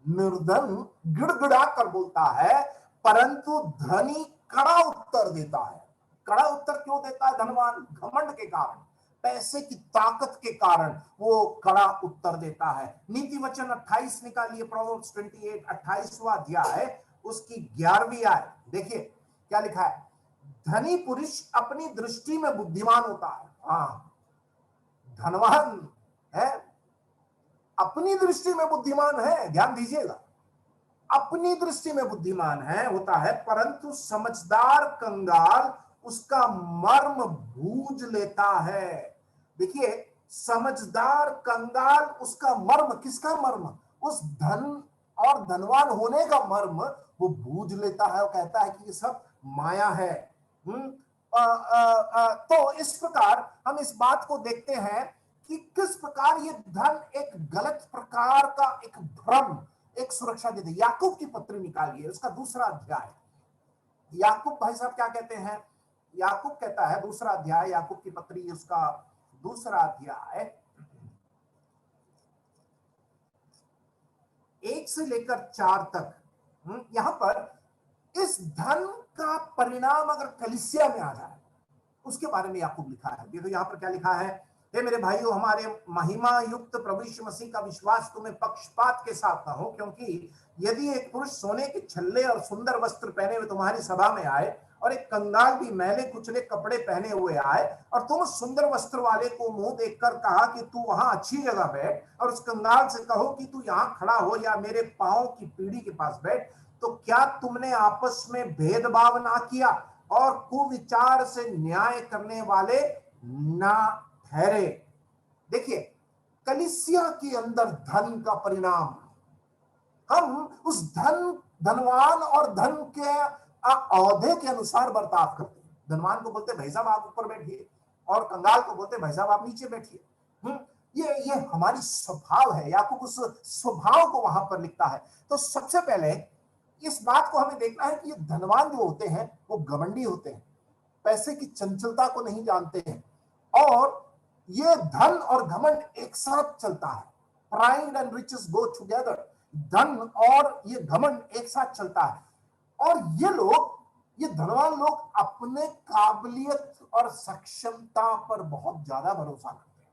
निर्धन गिड़गिड़ा कर बोलता है, परंतु धनी कड़ा उत्तर देता है। कड़ा उत्तर क्यों देता है धनवान? घमंड के कारण, पैसे की ताकत के कारण वो कड़ा उत्तर देता है। नीति वचन 28 निकालिए। Proverbs 28 28वां अध्याय उसकी 11वीं आयत। देखिए क्या लिखा है। धनी पुरुष अपनी दृष्टि में बुद्धिमान होता है। हाँ, धनवान है, अपनी दृष्टि में बुद्धिमान है, ध्यान दीजिएगा, अपनी दृष्टि में बुद्धिमान है होता है, परंतु समझदार कंगाल उसका मर्म बूझ लेता है। देखिए समझदार कंगाल उसका मर्म, किसका मर्म? उस धन और धनवान होने का मर्म वो बूझ लेता है और कहता है कि ये सब माया है। तो इस प्रकार हम इस बात को देखते हैं कि किस प्रकार ये धन एक गलत प्रकार का एक भ्रम, एक सुरक्षा देते। याकूब की पत्री निकालिए उसका 2रा अध्याय। याकूब भाई साहब क्या कहते हैं? याकूब कहता है 2रा अध्याय, याकूब की पत्री उसका 2रा अध्याय 1 से लेकर 4 तक। यहां पर इस धन का परिणाम अगर कलीसिया में आ जाए उसके बारे में याकूब लिखा है। देखो यहां पर क्या लिखा है। हे मेरे भाइयों, हमारे महिमा युक्त प्रभु यीशु मसीह का विश्वास तुम्हें पक्षपात के साथ न हो, क्योंकि यदि एक पुरुष सोने के छल्ले और सुंदर वस्त्र पहने हुए तुम्हारी सभा में आए और एक कंगाल भी मैले कुचले कपड़े पहने हुए आए और तुम उस सुंदर वस्त्र वाले को मुंह देखकर कहा कि तू वहां अच्छी जगह बैठ, और उस कंगाल से कहो कि तू यहाँ खड़ा हो या मेरे पांव की पीढ़ी के पास बैठ, तो क्या तुमने आपस में भेदभाव ना किया और कुविचार से न्याय करने वाले ना ठहरे? देखिए कलीसिया के अंदर धन का परिणाम, हम उस धनवान और धन के औहदे के अनुसार बर्ताव करते हैं। धनवान को बोलते भाई साहब आप ऊपर बैठिए और कंगाल को बोलते भाई साहब आप नीचे बैठिए। ये हमारी स्वभाव है। याकूब उस स्वभाव को वहां पर लिखता है। तो सबसे पहले इस बात को हमें देखना है कि ये धनवान जो होते हैं वो घमंडी होते हैं, पैसे की चंचलता को नहीं जानते हैं, और ये धन और घमंड एक साथ चलता है। Pride and riches go together. धन और ये घमंड एक साथ चलता है। और ये लोग, ये धनवान लोग अपने काबिलियत और सक्षमता पर बहुत ज्यादा भरोसा करते हैं।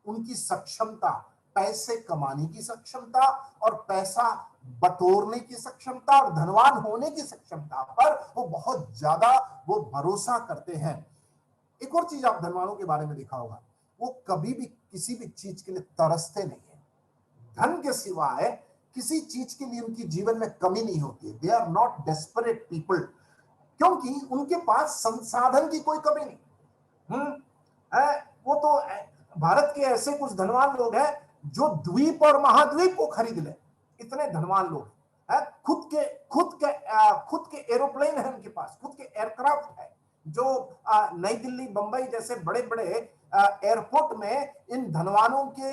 उनकी सक्षमता, पैसे कमाने की सक्षमता और पैसा बटोरने की सक्षमता और धनवान होने की सक्षमता पर वो बहुत ज्यादा वो भरोसा करते हैं। एक और चीज आप धनवानों के बारे में देखा होगा, वो कभी भी किसी भी चीज के लिए तरसते नहीं है। धन के सिवाय किसी चीज के लिए उनकी जीवन में कमी नहीं होती है। They are not desperate people, क्योंकि उनके पास संसाधन की कोई कमी नहीं। वो तो भारत के ऐसे कुछ धनवान लोग हैं जो द्वीप और महाद्वीप को खरीद ले, इतने धनवान लोग हैं। खुद के एरोप्लेन है उनके पास, खुद के एयरक्राफ्ट है, जो नई दिल्ली, बंबई जैसे बड़े बड़े एयरपोर्ट में इन धनवानों के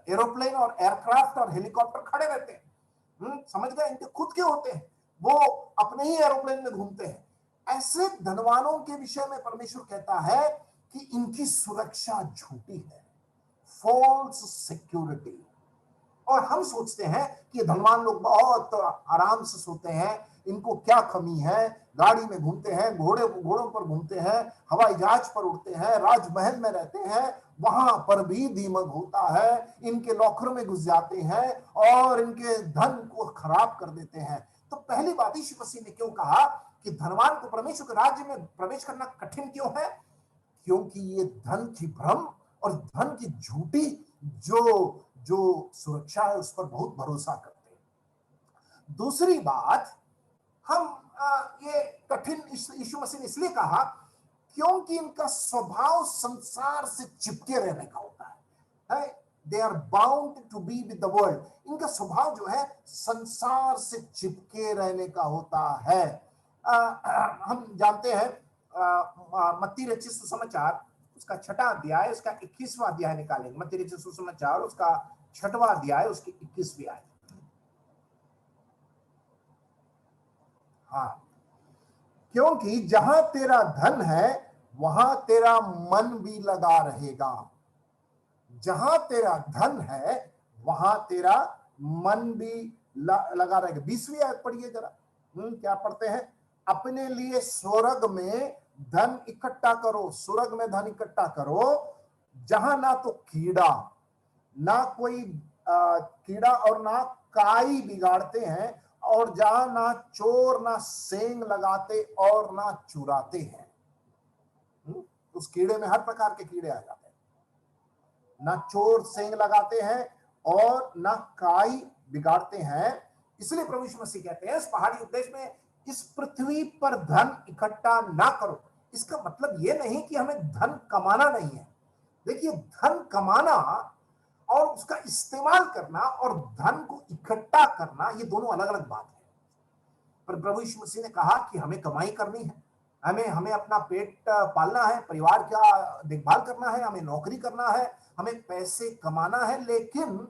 एरोप्लेन और एयरक्राफ्ट और हेलीकॉप्टर खड़े रहते हैं। समझ गए, इनके खुद के होते हैं, वो अपने ही एरोप्लेन में घूमते हैं। ऐसे धनवानों के विषय में परमेश्वर कहता है कि इनकी सुरक्षा झूठी है, फॉल्स सिक्योरिटी। और हम सोचते हैं कि धनवान लोग बहुत आराम से सोते हैं, इनको क्या कमी है, गाड़ी में घूमते हैं, घोड़ों पर घूमते हैं, हवाई जहाज पर उड़ते हैं, राजमहल में रहते हैं, वहां पर भी दीमक होता है, इनके लॉकर में घुस जाते हैं और इनके धन को खराब कर देते हैं। तो पहली बात यीशु मसीह ने क्यों कहा कि धनवान को परमेश्वर के राज्य में प्रवेश करना कठिन क्यों है? क्योंकि ये धन की भ्रम और धन की झूठी जो सुरक्षा है उस पर बहुत भरोसा करते हैं। दूसरी बात, हम ये कठिन यीशु मसीह ने इसलिए कहा क्योंकि इनका स्वभाव संसार से चिपके रहने का होता है। They are bound to be with the world. इनका स्वभाव जो है संसार से चिपके रहने का होता है। हम जानते हैं मत्ती रचित सुसमाचार उसका 6वां अध्याय, उसका 21वां अध्याय निकालेंगे। मत्ती रचित सुसमाचार उसका 6वां अध्याय, उसकी 21वीं आयत। हाँ, क्योंकि जहां तेरा धन है वहां तेरा मन भी लगा रहेगा। जहां तेरा धन है वहां तेरा मन भी लगा रहेगा। 20वीं आयत पढ़िए जरा। क्या पढ़ते हैं? अपने लिए स्वर्ग में धन इकट्ठा करो, स्वर्ग में धन इकट्ठा करो, जहां ना तो कीड़ा, ना कोई कीड़ा और ना काई बिगाड़ते हैं, और जहां ना चोर ना सेंग लगाते और ना चुराते हैं। उस कीड़े में हर प्रकार के कीड़े आ जाते हैं। ना चोर सेंग लगाते हैं और ना काई बिगाड़ते हैं। इसलिए प्रभु यीशु मसीह कहते हैं इस पहाड़ी उपदेश में, इस पृथ्वी पर धन इकट्ठा ना करो। इसका मतलब यह नहीं कि हमें धन कमाना नहीं है। देखिए, धन कमाना और उसका इस्तेमाल करना और धन को इकट्ठा करना, ये दोनों अलग अलग बात है। पर प्रभु यीशु मसीह ने कहा कि हमें कमाई करनी है, हमें अपना पेट पालना है, परिवार का देखभाल करना है, हमें नौकरी करना है, हमें पैसे कमाना है, लेकिन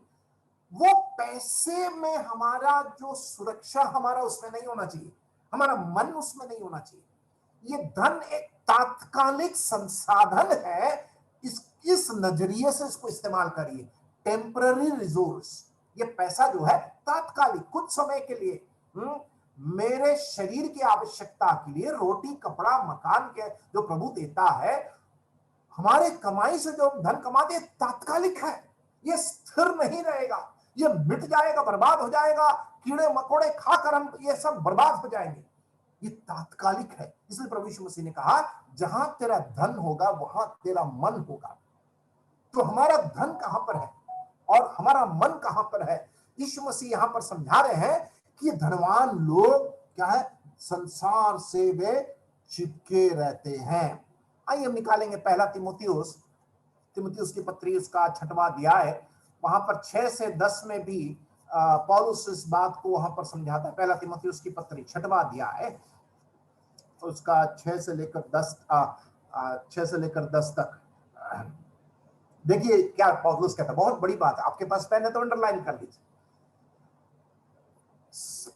वो पैसे में हमारा जो सुरक्षा हमारा उसमें नहीं होना चाहिए, हमारा मन उसमें नहीं होना चाहिए। ये धन एक तात्कालिक संसाधन है, इस नजरिए से इसको इस्तेमाल करिए। टेम्पररी रिसोर्स, ये पैसा जो है तात्कालिक, कुछ समय के लिए, मेरे शरीर की आवश्यकता के लिए रोटी कपड़ा मकान के जो प्रभु देता है, हमारे कमाई से जो धन कमाते तात्कालिक है, ये स्थिर नहीं रहेगा, ये मिट जाएगा, बर्बाद हो जाएगा, कीड़े मकोड़े खाकर हम ये सब बर्बाद हो जाएंगे। ये तात्कालिक है। इसलिए प्रभु यीशु मसीह ने कहा जहां तेरा धन होगा वहां तेरा मन होगा। तो हमारा धन कहां पर है और हमारा मन कहां पर है? यीशु मसीह यहां पर समझा रहे हैं कि धनवान लोग क्या है, संसार से वे चिपके रहते हैं। आइए हम निकालेंगे पहला तीमुथियुस की पत्री, उसका 6वां अध्याय, वहां पर 6 से 10 में भी पौलुस इस बात को वहां पर समझाता है। पहला तीमुथियुस की पत्री 6वां अध्याय, उसका 6 से लेकर 10 तक। देखिए क्या पौलुस कहता है, बहुत बड़ी बात है। आपके पास पेन है तो अंडरलाइन कर लीजिए।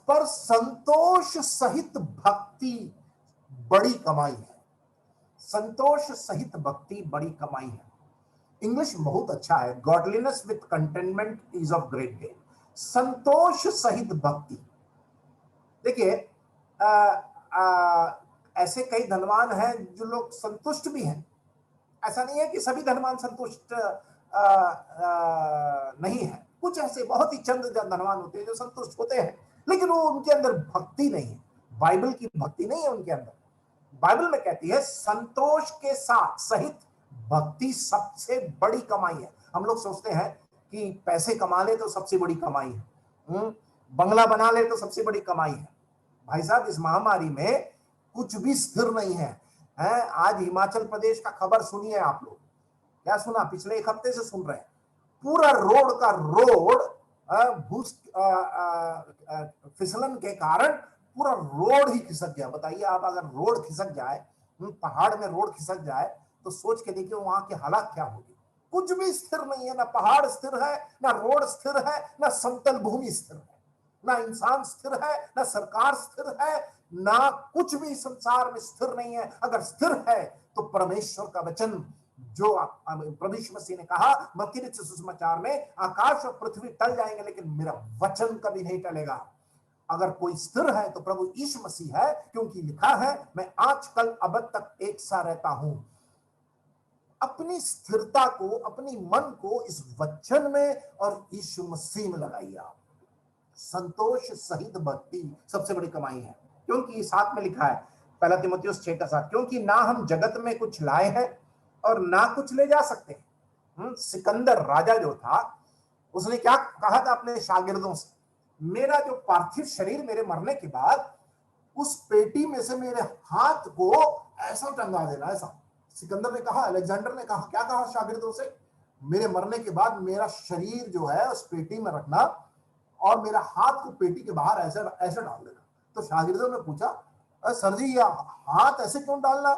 पर संतोष सहित भक्ति बड़ी कमाई है। संतोष सहित भक्ति बड़ी कमाई है। इंग्लिश बहुत अच्छा है, godliness with contentment is of great gain. संतोष सहित भक्ति। देखिए ऐसे कई धनवान हैं जो लोग संतुष्ट भी हैं। ऐसा नहीं है कि सभी धनवान संतुष्ट नहीं है। कुछ ऐसे बहुत ही चंद धनवान होते हैं जो संतुष्ट होते हैं, लेकिन वो उनके अंदर भक्ति नहीं है, बाइबल की भक्ति नहीं है उनके अंदर। बाइबल में कहती है संतोष के साथ सहित भक्ति सबसे बड़ी कमाई है। हम लोग सोचते हैं कि पैसे कमा ले तो सबसे बड़ी कमाई है, बंगला बना ले तो सबसे बड़ी कमाई है। भाई साहब, इस महामारी में कुछ भी स्थिर नहीं है। आज हिमाचल प्रदेश का खबर सुनिए आप लोग। क्या सुना? पिछले 1 हफ्ते से सुन रहे हैं, पूरा रोड का रोड फिसलन के कारण पूरा रोड ही खिसक गया। बताइए आप, अगर रोड खिसक जाए पहाड़ में रोड खिसक जाए तो सोच के देखिए वहां की हालत क्या होगी। कुछ भी स्थिर नहीं है, ना पहाड़ स्थिर है, ना रोड स्थिर है, ना समतल भूमि स्थिर है, ना इंसान स्थिर है, ना सरकार स्थिर है, ना कुछ भी संसार में स्थिर नहीं है। अगर स्थिर है तो परमेश्वर का वचन, जो प्रभु यीशु मसीह ने कहा मत्ती लिखित सुसमाचार में, आकाश और पृथ्वी टल जाएंगे लेकिन मेरा वचन कभी नहीं टलेगा। अगर कोई स्थिर है तो प्रभु यीशु मसीह है, क्योंकि लिखा है मैं आज कल अब तक एक सा रहता हूं। अपनी स्थिरता को, अपनी मन को इस वचन में और यीशु मसीह में लगाइए। आप संतोष सहित भक्ति सबसे बड़ी कमाई है, क्योंकि साथ में लिखा है पहला तीमुथियुस 6:7, क्योंकि ना हम जगत में कुछ लाए हैं और ना कुछ ले जा सकते। सिकंदर राजा जो था उसने क्या कहा था अपने शागिर्दों से, मेरा जो पार्थिव शरीर मेरे मरने के बाद उस पेटी में से मेरे हाथ को ऐसा टंगा देना। ऐसा सिकंदर ने कहा, अलेक्जेंडर ने कहा, क्या कहा शागिर्दों से, मेरे मरने के बाद मेरा शरीर जो है उस पेटी में रखना और मेरा हाथ को पेटी के बाहर ऐसे ऐसे डाल देना। तो शागिर्दों ने पूछा, सर जी यह हाथ ऐसे क्यों डालना?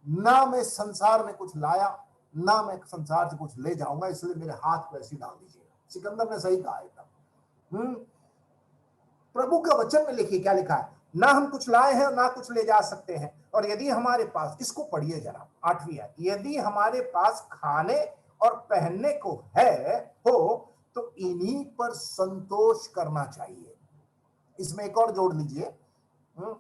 ना मैं संसार में कुछ लाया, ना मैं संसार से कुछ ले जाऊंगा, इसलिए मेरे हाथ को ऐसे डाल दीजिएगा। सिकंदर ने सही कहा एकदम। प्रभु का वचन में लिखिए क्या लिखा है, ना हम कुछ लाए हैं और ना कुछ ले जा सकते हैं, और यदि हमारे पास, इसको पढ़िए जरा 8वीं आयत, यदि हमारे पास खाने और पहनने को है हो तो इन्हीं पर संतोष करना चाहिए। इसमें एक और जोड़ लीजिए,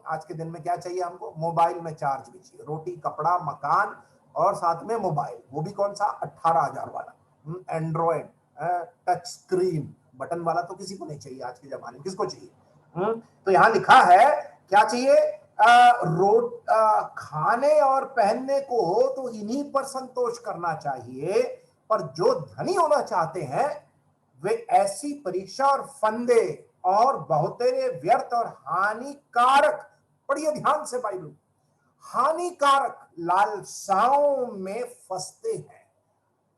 आज के दिन में क्या चाहिए हमको? मोबाइल में चार्ज भी चाहिए, रोटी, कपड़ा, मकान और साथ में मोबाइल, वो भी कौन सा? 18,000 वाला एंड्रॉयड टच स्क्रीन बटन वाला तो किसी को नहीं चाहिए आज के जमाने में, किसको चाहिए? तो यहां लिखा है क्या चाहिए? खाने और पहनने को हो तो इन्हीं पर संतोष करना चाहिए, पर जो धनी होना चाहते हैं वे ऐसी परीक्षा और फंदे और बहुतेरे व्यर्थ और हानिकारक, पढ़िए ध्यान से बाइबल, हानिकारक लालसाओं में फंसते हैं।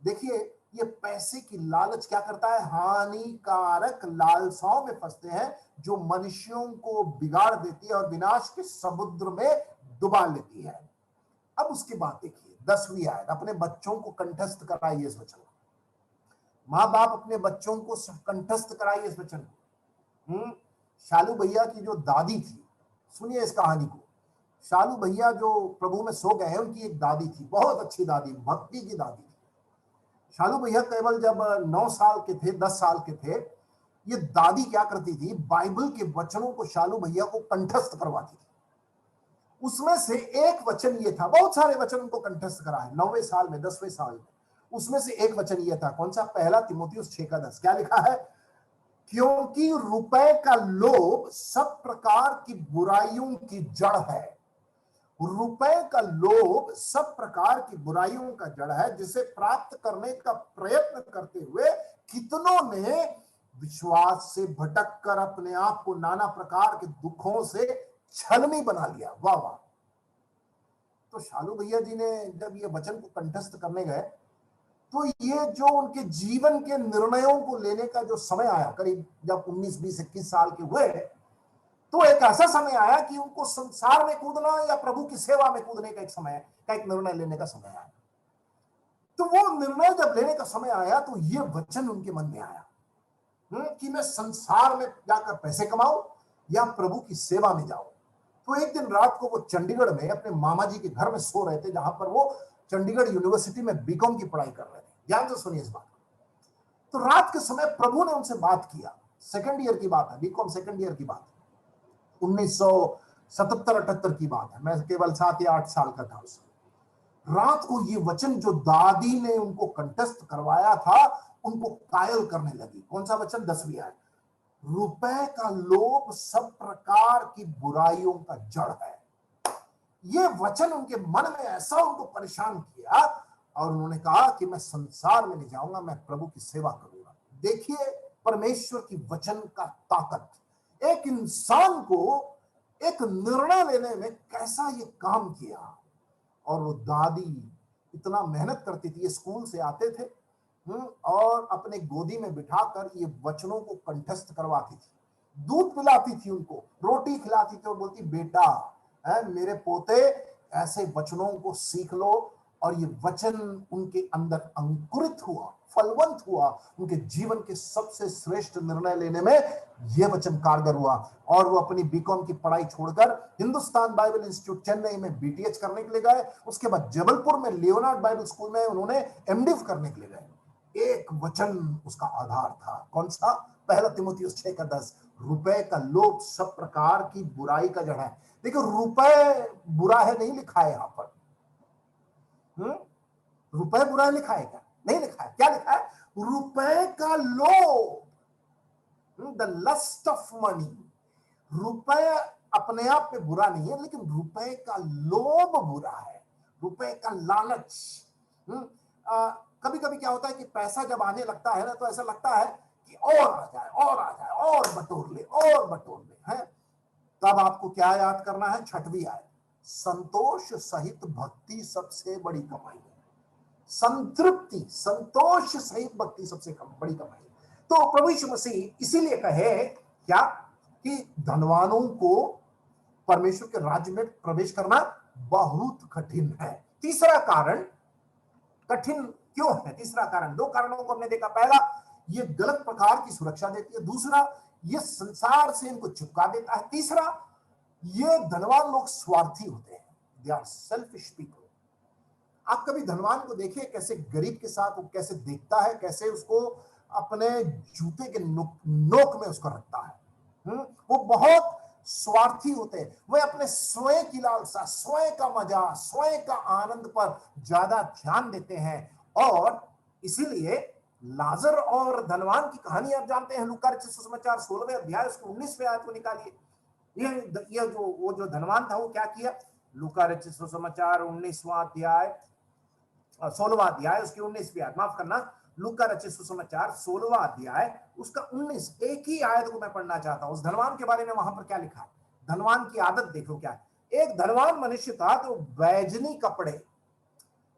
देखिए ये पैसे की लालच क्या करता है? हानिकारक लालसाओं में फंसते हैं जो मनुष्यों को बिगाड़ देती है और विनाश के समुद्र में डुबा लेती है। अब उसके बाद देखिए 10वीं आयत, अपने बच्चों को कंठस्थ कराइए इस वचन को। माँ बाप अपने बच्चों को कंठस्थ कराइए इस वचन को। शालू भैया की जो दादी थी, सुनिए इस कहानी को। शालू भैया जो प्रभु में सो गए, उनकी एक दादी थी, बहुत अच्छी दादी, भक्ति की दादी थी। शालू भैया केवल जब 9 साल के थे, 10 साल के थे, ये दादी क्या करती थी? बाइबल के वचनों को शालू भैया को कंठस्थ करवाती थी। उसमें से एक वचन ये था, बहुत सारे वचन उनको कंठस्थ करा है 9वें साल में, 10वें साल में, उसमें से एक वचन ये था, कौन सा? पहला तीमुथियुस 6:10। क्या लिखा है? क्योंकि रुपए का लोभ सब प्रकार की बुराइयों की जड़ है। रुपए का लोभ सब प्रकार की बुराइयों का जड़ है, जिसे प्राप्त करने का प्रयत्न करते हुए कितनों ने विश्वास से भटक कर अपने आप को नाना प्रकार के दुखों से छलनी बना लिया। वाह वाह। तो शालू भैया जी ने जब ये वचन को कंठस्थ करने गए तो ये जो उनके जीवन के निर्णयों को लेने का जो समय आया, करीब जब 19, 20, 21 साल के हुए, तो एक ऐसा समय आया कि उनको संसार में कूदना या प्रभु की सेवा में कूदने का एक समय का एक निर्णय लेने का समय आया। तो वो निर्णय जब लेने का समय आया तो ये वचन उनके मन में आया कि मैं संसार में जाकर पैसे कमाऊं या प्रभु की सेवा में जाऊं। तो एक दिन रात को वो चंडीगढ़ में अपने मामा जी के घर में सो रहे थे, जहां पर वो चंडीगढ़ यूनिवर्सिटी में बीकॉम की पढ़ाई कर रहे थे। ध्यान से सुनिए इस बात को। तो रात के समय प्रभु ने उनसे बात किया, सेकंड ईयर की बात है, बीकॉम सेकंड ईयर की बात है, 1977-78 की बात है, मैं केवल 7 या 8 साल का था उस समय। रात को ये वचन जो दादी ने उनको कंठस्थ करवाया था, उनको कायल करने लगी। कौन सा वचन? 10वीं आयत, रुपए का लोभ सब प्रकार की बुराइयों का जड़ है। ये वचन उनके मन में ऐसा उनको परेशान किया और उन्होंने कहा कि मैं संसार में नहीं जाऊंगा, मैं प्रभु की सेवा करूंगा। देखिए परमेश्वर की वचन का ताकत, एक इंसान को एक निर्णय लेने में कैसा ये काम किया। और वो दादी इतना मेहनत करती थी, ये स्कूल से आते थे और अपने गोदी में बिठाकर ये वचनों को कंठस्थ करवाती थी, दूध पिलाती थी उनको, रोटी खिलाती थी और बोलती बेटा मेरे पोते ऐसे वचनों को सीख लो और ये वचन उनके अंदर अंकुरित हुआ, फलवंत हुआ, उनके जीवन के सबसे श्रेष्ठ निर्णय लेने में यह वचन कारगर हुआ और वो अपनी बीकॉम की पढ़ाई छोड़कर हिंदुस्तान बाइबल इंस्टीट्यूट चेन्नई में बीटीएच करने के लिए गए। उसके बाद जबलपुर में लियोनार्ड बाइबल स्कूल में उन्होंने एमडिफ करने के लिए गए। एक वचन उसका आधार था, कौन सा? पहला तिमोथियुस 6:10, रुपए का लोभ सब प्रकार की बुराई का जड़ है। देखो रुपए बुरा है नहीं लिखा है यहां पर, रुपए बुरा लिखा है क्या? नहीं लिखा है। क्या लिखा है? रुपए का लोभ, द लस्ट ऑफ मनी। रुपए अपने आप में बुरा नहीं है, लेकिन रुपए का लोभ बुरा है, रुपए का लालच। कभी कभी क्या होता है कि पैसा जब आने लगता है ना, तो ऐसा लगता है कि और आ जाए और आ जाए और बटोर ले और बटोर ले, है। तब आपको क्या याद करना है? 6वीं आयत, संतोष सहित भक्ति सबसे बड़ी कमाई है। संतृप्ति, संतोष सहित भक्ति सबसे बड़ी कमाई है। तो प्रभु यीशु मसीह इसीलिए कहे क्या कि धनवानों को परमेश्वर के राज्य में प्रवेश करना बहुत कठिन है। तीसरा कारण कठिन क्यों है? तीसरा कारण, 2 कारणों को हमने देखा। पहला, ये गलत प्रकार की सुरक्षा देती है। दूसरा, ये संसार से इनको चिपका देता है। तीसरा, ये धनवान लोग स्वार्थी होते हैं, दे आर सेल्फिश पीपल। आप कभी धनवान को देखिए कैसे गरीब के साथ वो कैसे देखता है, कैसे उसको अपने जूते के नोक में उसको रखता है। वो बहुत स्वार्थी होते हैं। वे अपने स्वयं की लालसा, स्वयं का मजा, स्वयं का आनंद पर ज्यादा ध्यान देते हैं। और इसीलिए लाजर और धनवान की कहानी आप जानते हैं। लूका रचित सुसमाचार 16वें अध्याय उसके 19वें आयत को निकालिए। ये जो धनवान था वो क्या किया? लूका रचित सुसमाचार 19वां अध्याय 16वां अध्याय उसकी 19वीं आयत, माफ करना, लूका रचित सुसमाचार 16वां अध्याय उसका 19, एक ही आयत को मैं पढ़ना चाहता हूं। उस धनवान के बारे में वहां पर क्या लिखा है? धनवान की आदत देखो क्या है। एक धनवान मनुष्य था तो बैजनी कपड़े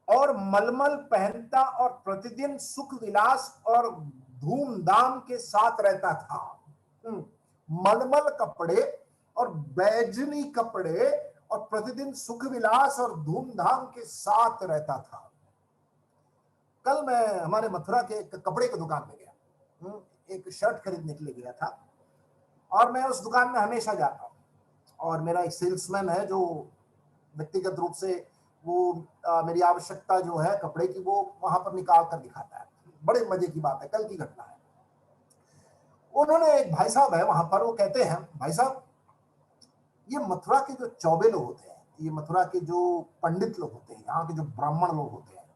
और मलमल पहनता और प्रतिदिन सुख विलास और धूमधाम के साथ रहता था। मलमल कपड़े और बैजनी कपड़े और प्रतिदिन सुख विलास और धूमधाम के साथ रहता था। कल मैं हमारे मथुरा के एक कपड़े की दुकान में गया, एक शर्ट खरीदने के लिए गया था और मैं उस दुकान में हमेशा जाता हूँ और मेरा एक सेल्समैन है जो व्यक्तिगत रूप से वो मेरी आवश्यकता जो है कपड़े की वो वहां पर निकाल कर दिखाता है। बड़े मजे की बात है, कल की घटना है। उन्होंने एक भाई साहब है वहां पर, वो कहते हैं, भाई साहब ये मथुरा के जो चौबे लोग होते हैं, ये मथुरा के जो पंडित लोग होते हैं, यहाँ के जो ब्राह्मण लोग होते हैं,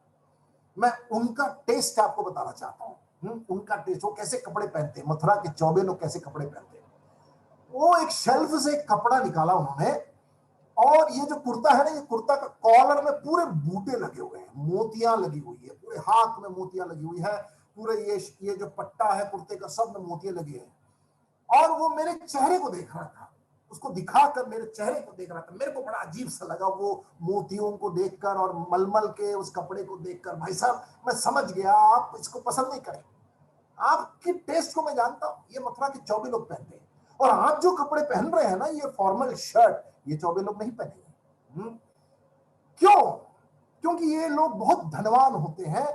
मैं उनका टेस्ट आपको बताना चाहता हूँ। उनका टेस्ट, वो कैसे कपड़े पहनते हैं, मथुरा के चौबे लोग कैसे कपड़े पहनते हैं। वो एक शेल्फ से एक कपड़ा निकाला उन्होंने और ये जो कुर्ता है ना, ये कुर्ता का कॉलर में पूरे बूटे लगे हुए हैं, मोतियां लगी हुई है, पूरे हाथ में मोतियां लगी हुई है, पूरे ये जो पट्टा है कुर्ते का सब में मोतियां लगी है। और वो मेरे चेहरे को देख रहा था, उसको दिखाकर मेरे चेहरे को देख रहा था। मेरे को बड़ा अजीब सा लगा वो मोतियों को देखकर और मलमल के उस कपड़े को देखकर। भाई साहब मैं समझ गया आप इसको पसंद नहीं करें, आपकी टेस्ट को मैं जानता हूं। ये मथुरा के चौबे लोग पहनते हैं और आप जो कपड़े पहन रहे हैं ना, ये फॉर्मल शर्ट, ये चौबे लोग नहीं पहनेंगे। क्यों? क्योंकि ये लोग बहुत धनवान होते हैं।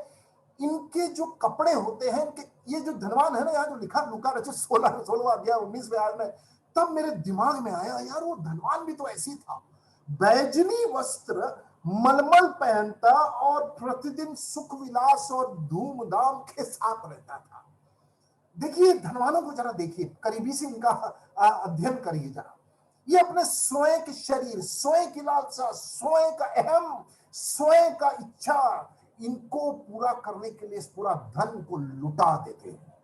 इनके जो कपड़े होते हैं, इनके ये जो धनवान है ना, यहाँ जो लिखा लूका रचित 16वां अध्याय 19वें आयत में, तब मेरे दिमाग में आया यार वो धनवान भी तो ऐसी था, बैजनी वस्त्र मलमल पहनता और प्रतिदिन सुख विलास और धूमधाम के साथ रहता था। देखिए धनवानों को जरा देखिए, करीबी से इनका अध्ययन करिए जरा। ये अपने स्वयं के शरीर, स्वयं की लालसा, स्वयं का अहम, स्वयं का इच्छा, इनको पूरा करने के लिए इस पूरा धन को लुटा देते हैं।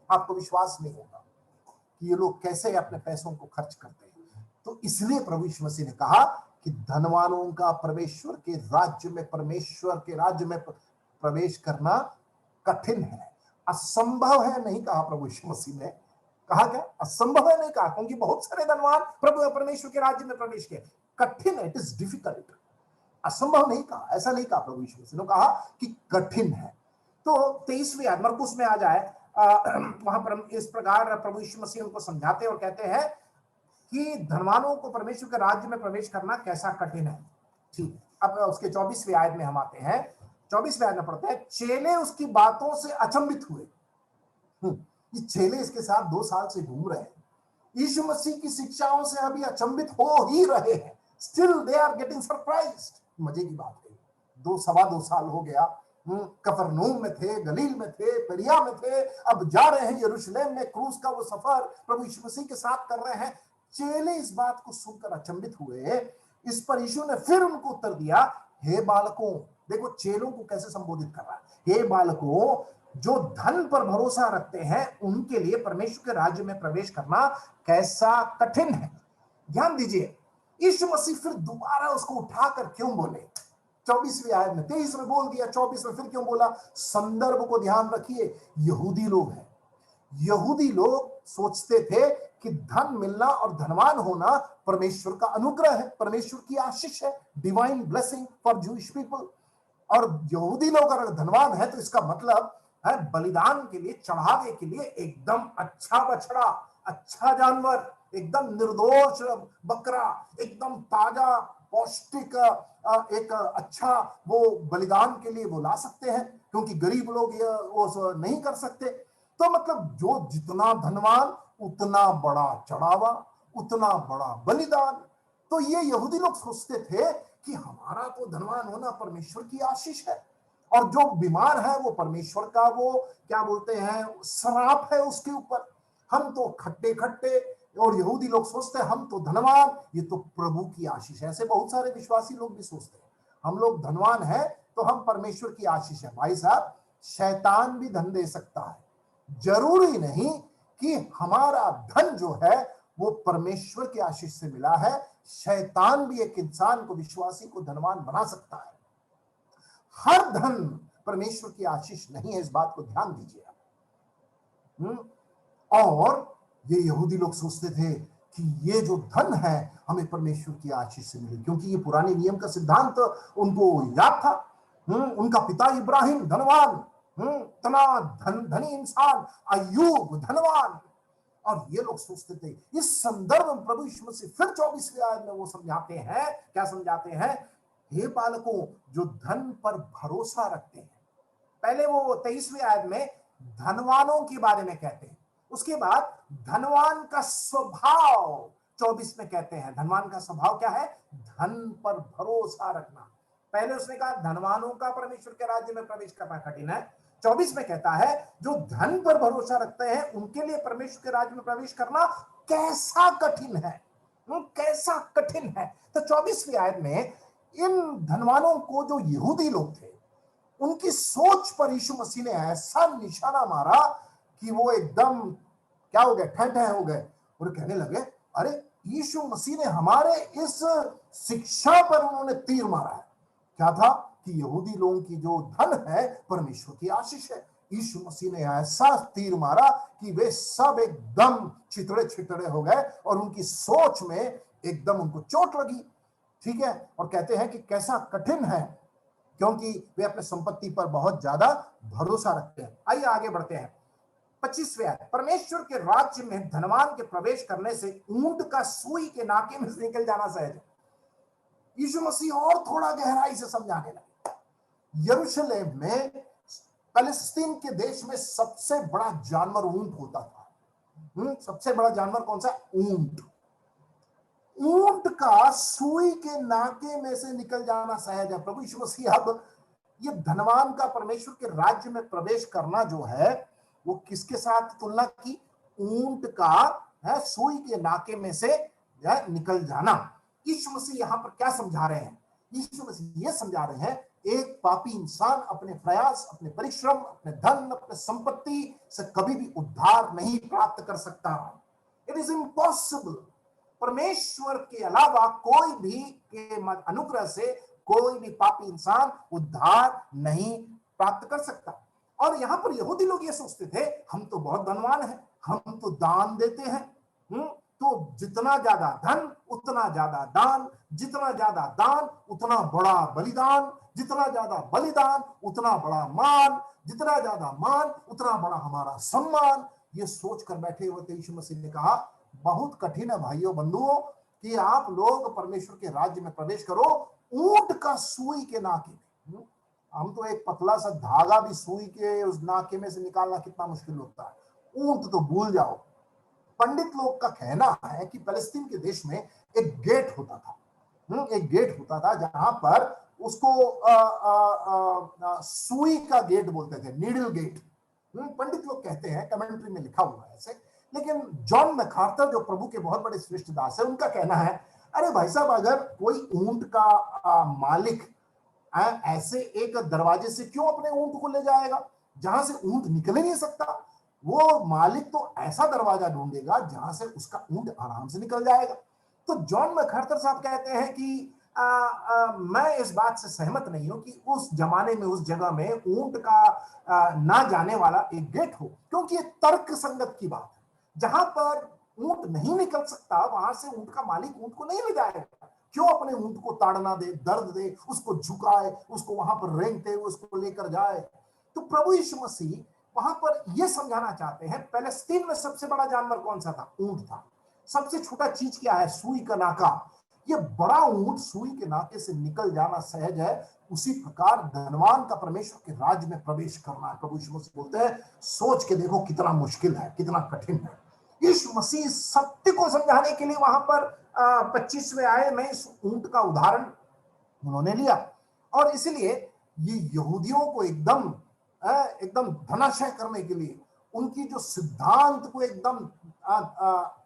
आपको विश्वास नहीं होगा कि ये लोग कैसे अपने पैसों को खर्च करते हैं। तो इसलिए प्रभु यीशु मसीह ने कहा कि धनवानों का परमेश्वर के राज्य में, परमेश्वर के राज्य में प्रवेश करना कठिन है, असंभव है नहीं कहा प्रभु यीशु मसीह ने। कहा क्या? असंभव है नहीं कहा, क्योंकि बहुत सारे धनवान प्रभु परमेश्वर के राज्य में प्रवेश किए। कठिन है, इट इज डिफिकल्ट, असंभव नहीं कहा, ऐसा नहीं कहा प्रभु यीशु मसीह ने, कहा कि कठिन है। तो 23वीं आयत मरकुस में आ जाए, वहां पर इस प्रकार प्रभु यीशु मसीह उनको समझाते और कहते हैं कि धनवानों को परमेश्वर के राज्य में प्रवेश करना कैसा कठिन है। ठीक, अब उसके 24वें आयत में हम आते हैं। 24वें आयत में पढ़ते हैं, चेले उसकी बातों से अचंभित हुए। ये चेले इसके साथ 2 साल से घूम रहे हैं, यीशु मसीह की शिक्षाओं से अभी अचंभित हो ही रहे हैं। Still they are getting surprised. मजे की बात है, 2 साल हो गया, कफरनहूम में थे, गलील में थे, पेरिया में थे, अब जा रहे हैं यरूशलेम में, क्रूस का वो सफर प्रभु यीशु मसीह के साथ कर रहे हैं। चेले इस बात को सुनकर अचंभित हुए। इस पर यीशु ने फिर उनको उत्तर दिया, हे बालकों, देखो चेलों को कैसे संबोधित कर रहा है, हे बालकों, जो धन पर भरोसा रखते हैं उनके लिए परमेश्वर के राज्य में प्रवेश करना कैसा कठिन है। ध्यान दीजिए, यीशु मसीह फिर दोबारा उसको उठाकर क्यों बोले। 24वीं आयत में 23 में बोल दिया, 24 में फिर क्यों बोला। संदर्भ को ध्यान रखिए, यहूदी लोग हैं। यहूदी लोग सोचते थे कि धन मिलना और धनवान होना परमेश्वर का अनुग्रह है, परमेश्वर की आशीष है, divine blessing for Jewish people. और यहूदी लोग अगर धनवान है तो इसका मतलब है बलिदान के लिए, चढ़ावे के लिए एकदम अच्छा बछड़ा, अच्छा जानवर, एकदम निर्दोष बकरा, एकदम ताजा पौष्टिक एक अच्छा वो बलिदान के लिए वो ला सकते हैं, क्योंकि गरीब लोग ये वो नहीं कर सकते। तो मतलब जो जितना धनवान उतना बड़ा चढ़ावा, उतना बड़ा बलिदान। तो ये यहूदी लोग सोचते थे कि हमारा तो धनवान होना परमेश्वर की आशीष है, और जो बीमार है वो परमेश्वर का वो क्या बोलते हैं श्राप है उसके ऊपर। हम तो खट्टे खट्टे, और यहूदी लोग सोचते हैं हम तो धनवान, ये तो प्रभु की आशीष है। ऐसे बहुत सारे विश्वासी लोग भी सोचते हैं हम लोग धनवान हैं तो हम परमेश्वर की आशीष है। भाई साहब, शैतान भी धन दे सकता है, जरूरी नहीं कि हमारा धन जो है वो परमेश्वर की आशीष से मिला है। शैतान भी एक इंसान को, विश्वासी को धनवान बना सकता है। हर धन परमेश्वर की आशीष नहीं है, इस बात को ध्यान दीजिए। और ये यहूदी लोग सोचते थे कि ये जो धन है हमें परमेश्वर की आशीष से मिले, क्योंकि ये पुराने नियम का सिद्धांत उनको याद था। उनका पिता इब्राहिम धनवान, इतना धनी इंसान, अय्यूब धनवान। और ये लोग सोचते थे। इस संदर्भ में प्रभु यीशु मसीह फिर 24वीं आयत में वो समझाते हैं, क्या समझाते हैं, हे बालकों, जो धन पर भरोसा रखते हैं। पहले वो 23वीं आयत में धनवानों के बारे में कहते हैं, उसके बाद धनवान का स्वभाव 24 में कहते हैं। धनवान का स्वभाव क्या है, धन पर भरोसा रखना। पहले उसने कहा धनवानों का परमेश्वर के राज्य में प्रवेश करना कठिन है, 24 में कहता है जो धन पर भरोसा रखते हैं उनके लिए परमेश्वर के राज्य में प्रवेश करना कैसा कठिन है, कैसा कठिन है। तो 24वीं आयत में इन धनवानों को, जो यहूदी लोग थे, उनकी सोच पर यीशु मसीह ने ऐसा निशाना मारा कि वो एकदम क्या हो गए, ठंडे हो गए और कहने लगे, अरे यीशु मसीह ने हमारे इस शिक्षा पर उन्होंने तीर मारा है। क्या था कि यहूदी लोगों की जो धन है परमेश्वर की आशीष है। यीशु मसीह ने ऐसा तीर मारा कि वे सब एकदम छितड़े छितड़े हो गए और उनकी सोच में एकदम उनको चोट लगी। ठीक है, और कहते हैं कि कैसा कठिन है, क्योंकि वे अपने संपत्ति पर बहुत ज्यादा भरोसा रखते हैं। आइए आगे बढ़ते हैं। 25वें आयत, परमेश्वर के राज्य में धनवान के प्रवेश करने से ऊंट का सुई के नाके में से निकल जाना सहज है। यीशु मसीह और थोड़ा गहराई से समझाने लगे। यरूशलेम में, फिलिस्तीन के देश में सबसे बड़ा जानवर ऊंट होता था। सबसे बड़ा जानवर कौन सा, ऊंट। ऊंट का सुई के नाके में से निकल जाना सहज है। प्रभु यीशु मसीह अब ये धनवान का परमेश्वर के राज्य में प्रवेश करना जो है वो किसके साथ तुलना की, ऊंट का है सुई के नाके में से निकल जाना। यीशु मसीह यहां पर क्या समझा रहे हैं, यीशु मसीह ये समझा रहे हैं एक पापी इंसान अपने प्रयास, अपने परिश्रम, अपने धन, अपने संपत्ति से कभी भी उद्धार नहीं प्राप्त कर सकता। It is impossible. परमेश्वर के अलावा कोई भी के अनुग्रह से कोई भी पापी इंसान उद्धार नहीं प्राप्त कर सकता। और यहां पर यहूदी लोग ये सोचते थे हम तो बहुत धनवान हैं, हम तो दान देते हैं, तो जितना ज्यादा धन उतना ज्यादा दान, जितना ज्यादा दान उतना बड़ा बलिदान, जितना ज्यादा बलिदान उतना बड़ा मान, जितना ज्यादा मान उतना बड़ा हमारा सम्मान। ये सोच कर बैठे हुए थे। यीशु मसीह ने कहा बहुत कठिन है भाइयों बंधुओं कि आप लोग परमेश्वर के राज्य में प्रवेश करो ऊंट का सुई के नाके में, हम तो एक पतला सा धागा भी सुई के उस नाके में से निकालना कितना मुश्किल होता है, ऊंट तो भूल जाओ। पंडित लोग का कहना है कि फलस्तीन के देश में एक गेट होता था, एक गेट होता था जहां पर उसको सुई का गेट बोलते थे, नीडल गेट। पंडित लोग कहते हैं, कमेंट्री में लिखा हुआ है ऐसे, लेकिन जॉन मैकार्थर जो प्रभु के बहुत बड़े श्रेष्ठ दास है, उनका कहना है अरे भाई साहब, अगर कोई ऊंट का मालिक ऐसे एक दरवाजे से क्यों अपने ऊंट को ले जाएगा जहां से ऊंट निकल ही नहीं सकता? वो मालिक तो ऐसा दरवाजा ढूंढेगा जहां से उसका ऊंट आराम से निकल जाएगा। तो जॉन मैकार्थर साहब कहते हैं कि मैं इस बात से सहमत नहीं हूं कि उस जमाने में उस जगह में ऊंट का ना जाने वाला एक गेट हो, क्योंकि ये तर्क संगत की बात है। जहां पर ऊंट नहीं निकल सकता वहां से ऊंट का मालिक ऊंट को नहीं ले जाएगा। क्यों अपने ऊंट को ताड़ना दे, दर्द दे, उसको झुकाए, उसको वहां पर रेंगते हुए उसको लेकर जाए? तो प्रभु यीशु मसीह वहां पर यह समझाना चाहते हैं, पैलेस्तीन में सबसे बड़ा जानवर कौन सा था? ऊंट था। सबसे छोटा चीज क्या है? सुई का नाका। ये बड़ा ऊंट सुई के नाके से निकल जाना सहज है, उसी प्रकार धनवान का परमेश्वर के राज्य में प्रवेश करना है। प्रभु यीशु मसीह बोलते हैं, सोच के देखो कितना मुश्किल है, कितना कठिन है। यीशु मसीह सत्य को समझाने के लिए वहां पर 25वें आए में इस ऊंट का उदाहरण उन्होंने लिया, और इसलिए ये यहूदियों को एकदम धनाशय करने के लिए, उनकी जो सिद्धांत को एकदम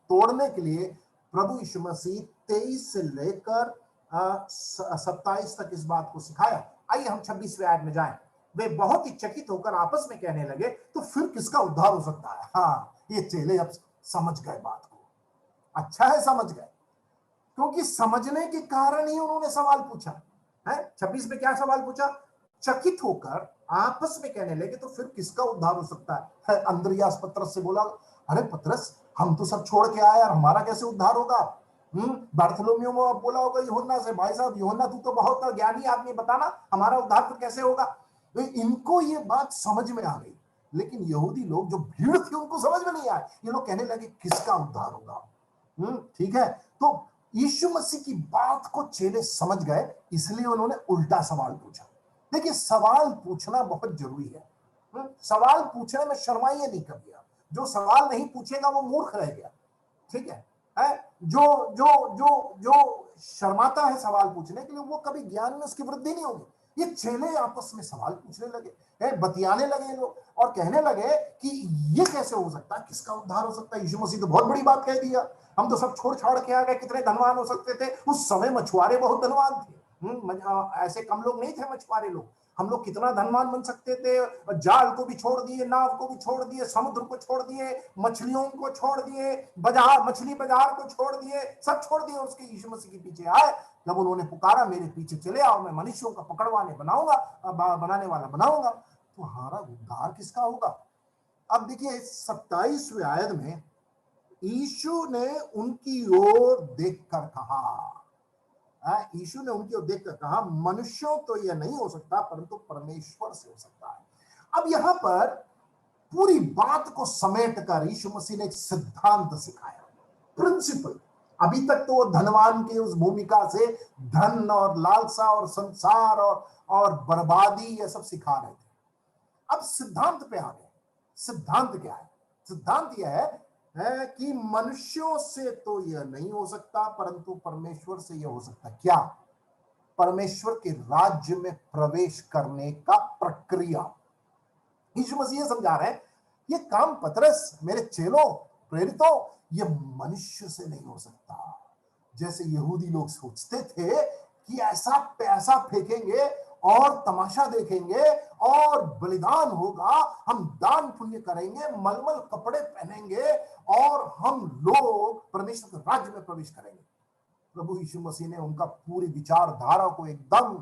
तोड़ने के लिए प्रभु यीशु मसीह 23 से लेकर 27 तक इस बात को सिखाया। आइए हम 26वें आयत में जाएं। वे बहुत ही चकित होकर आपस में कहने लगे, तो फिर किसका उद्धार हो सकता है? हाँ, ये चेले अब समझ गए बात को। अच्छा है समझ गए, क्योंकि समझने के कारण ही उन्होंने सवाल पूछा है। 26 में क्या सवाल पूछा? चकित होकर आपस में कहने लगे, तो फिर किसका उद्धार हो सकता है? अंद्रियास पतरस से बोला, अरे पतरस, हम तो सब छोड़ के आए, हमारा कैसे उद्धार होगा? बार्थोलोमेव में बोला होगा यूहन्ना से, भाई साहब यूहन्ना तू तो बहुत ज्ञानी आदमी, बताना हमारा उद्धार फिर कैसे होगा? तो इनको ये बात समझ में आ गई, लेकिन यहूदी लोग जो भीड़ थी उनको समझ में नहीं आया। ये लोग कहने लगे किसका उद्धार होगा? ठीक है, तो यीशु मसीह की बात को चेले समझ गए, इसलिए उन्होंने उल्टा सवाल पूछा। देखिए, सवाल पूछना बहुत जरूरी है। सवाल पूछने में शर्माइए नहीं कभी। जो सवाल नहीं पूछेगा वो मूर्ख रह गया, ठीक है? जो जो जो जो शर्माता है सवाल पूछने के लिए, वो कभी ज्ञान में उसकी वृद्धि नहीं होगी। ये चेले आपस में सवाल पूछने लगे, बतियाने लगे लोग, और कहने लगे कि ये कैसे हो सकता है, किसका उद्धार हो सकता है? यीशु मसीह तो बहुत बड़ी बात कह दिया, हम तो सब छोड़ छाड़ के आ गए, कितने धनवान हो सकते थे? उस समय मछुआरे बहुत धनवान थे। ऐसे कम लोग नहीं थे मछुआरे लोग। हम लोग कितना धनवान बन सकते थे। जाल को भी छोड़ दिए, नाव को भी छोड़ दिए, समुद्र को छोड़ दिए, मछलियों को छोड़ दिए, बाजार, मछली बाजार को छोड़ दिए, सब छोड़ दिए, उसके यीशु मसीह के पीछे आए। जब उन्होंने पुकारा, मेरे पीछे चले आओ, मैं मनुष्यों का पकड़वाने बनाने वाला बनाऊंगा, तो हमारा उद्धार किसका होगा? अब देखिए 27वें आयत में यीशु ने उनकी ओर देखकर कहा, यीशु ने उनकी ओर देखकर कहा, मनुष्यों तो यह नहीं हो सकता, परंतु परमेश्वर से हो सकता है। अब यहां पर पूरी बात को समेट कर यीशु मसीह ने एक सिद्धांत सिखाया, प्रिंसिपल। अभी तक तो वो धनवान की उस भूमिका से धन और लालसा और संसार और बर्बादी ये सब सिखा रहे थे। अब सिद्धांत पे आ गए। सिद्धांत क्या है? सिद्धांत यह है कि मनुष्यों से तो यह नहीं हो सकता, परंतु परमेश्वर से यह हो सकता है। क्या? परमेश्वर के राज्य में प्रवेश करने का प्रक्रिया। यीशु मसीह समझा रहे हैं, ये काम पतरस, मेरे चेलों, प्रेरितों, ये मनुष्य से नहीं हो सकता। जैसे यहूदी लोग सोचते थे कि ऐसा पैसा फेंकेंगे और तमाशा देखेंगे और बलिदान होगा, हम दान पुण्य करेंगे, मलमल कपड़े पहनेंगे और हम लोग परमेश्वर के राज्य में प्रवेश करेंगे। प्रभु यीशु मसीह ने उनका पूरी विचारधारा को एकदम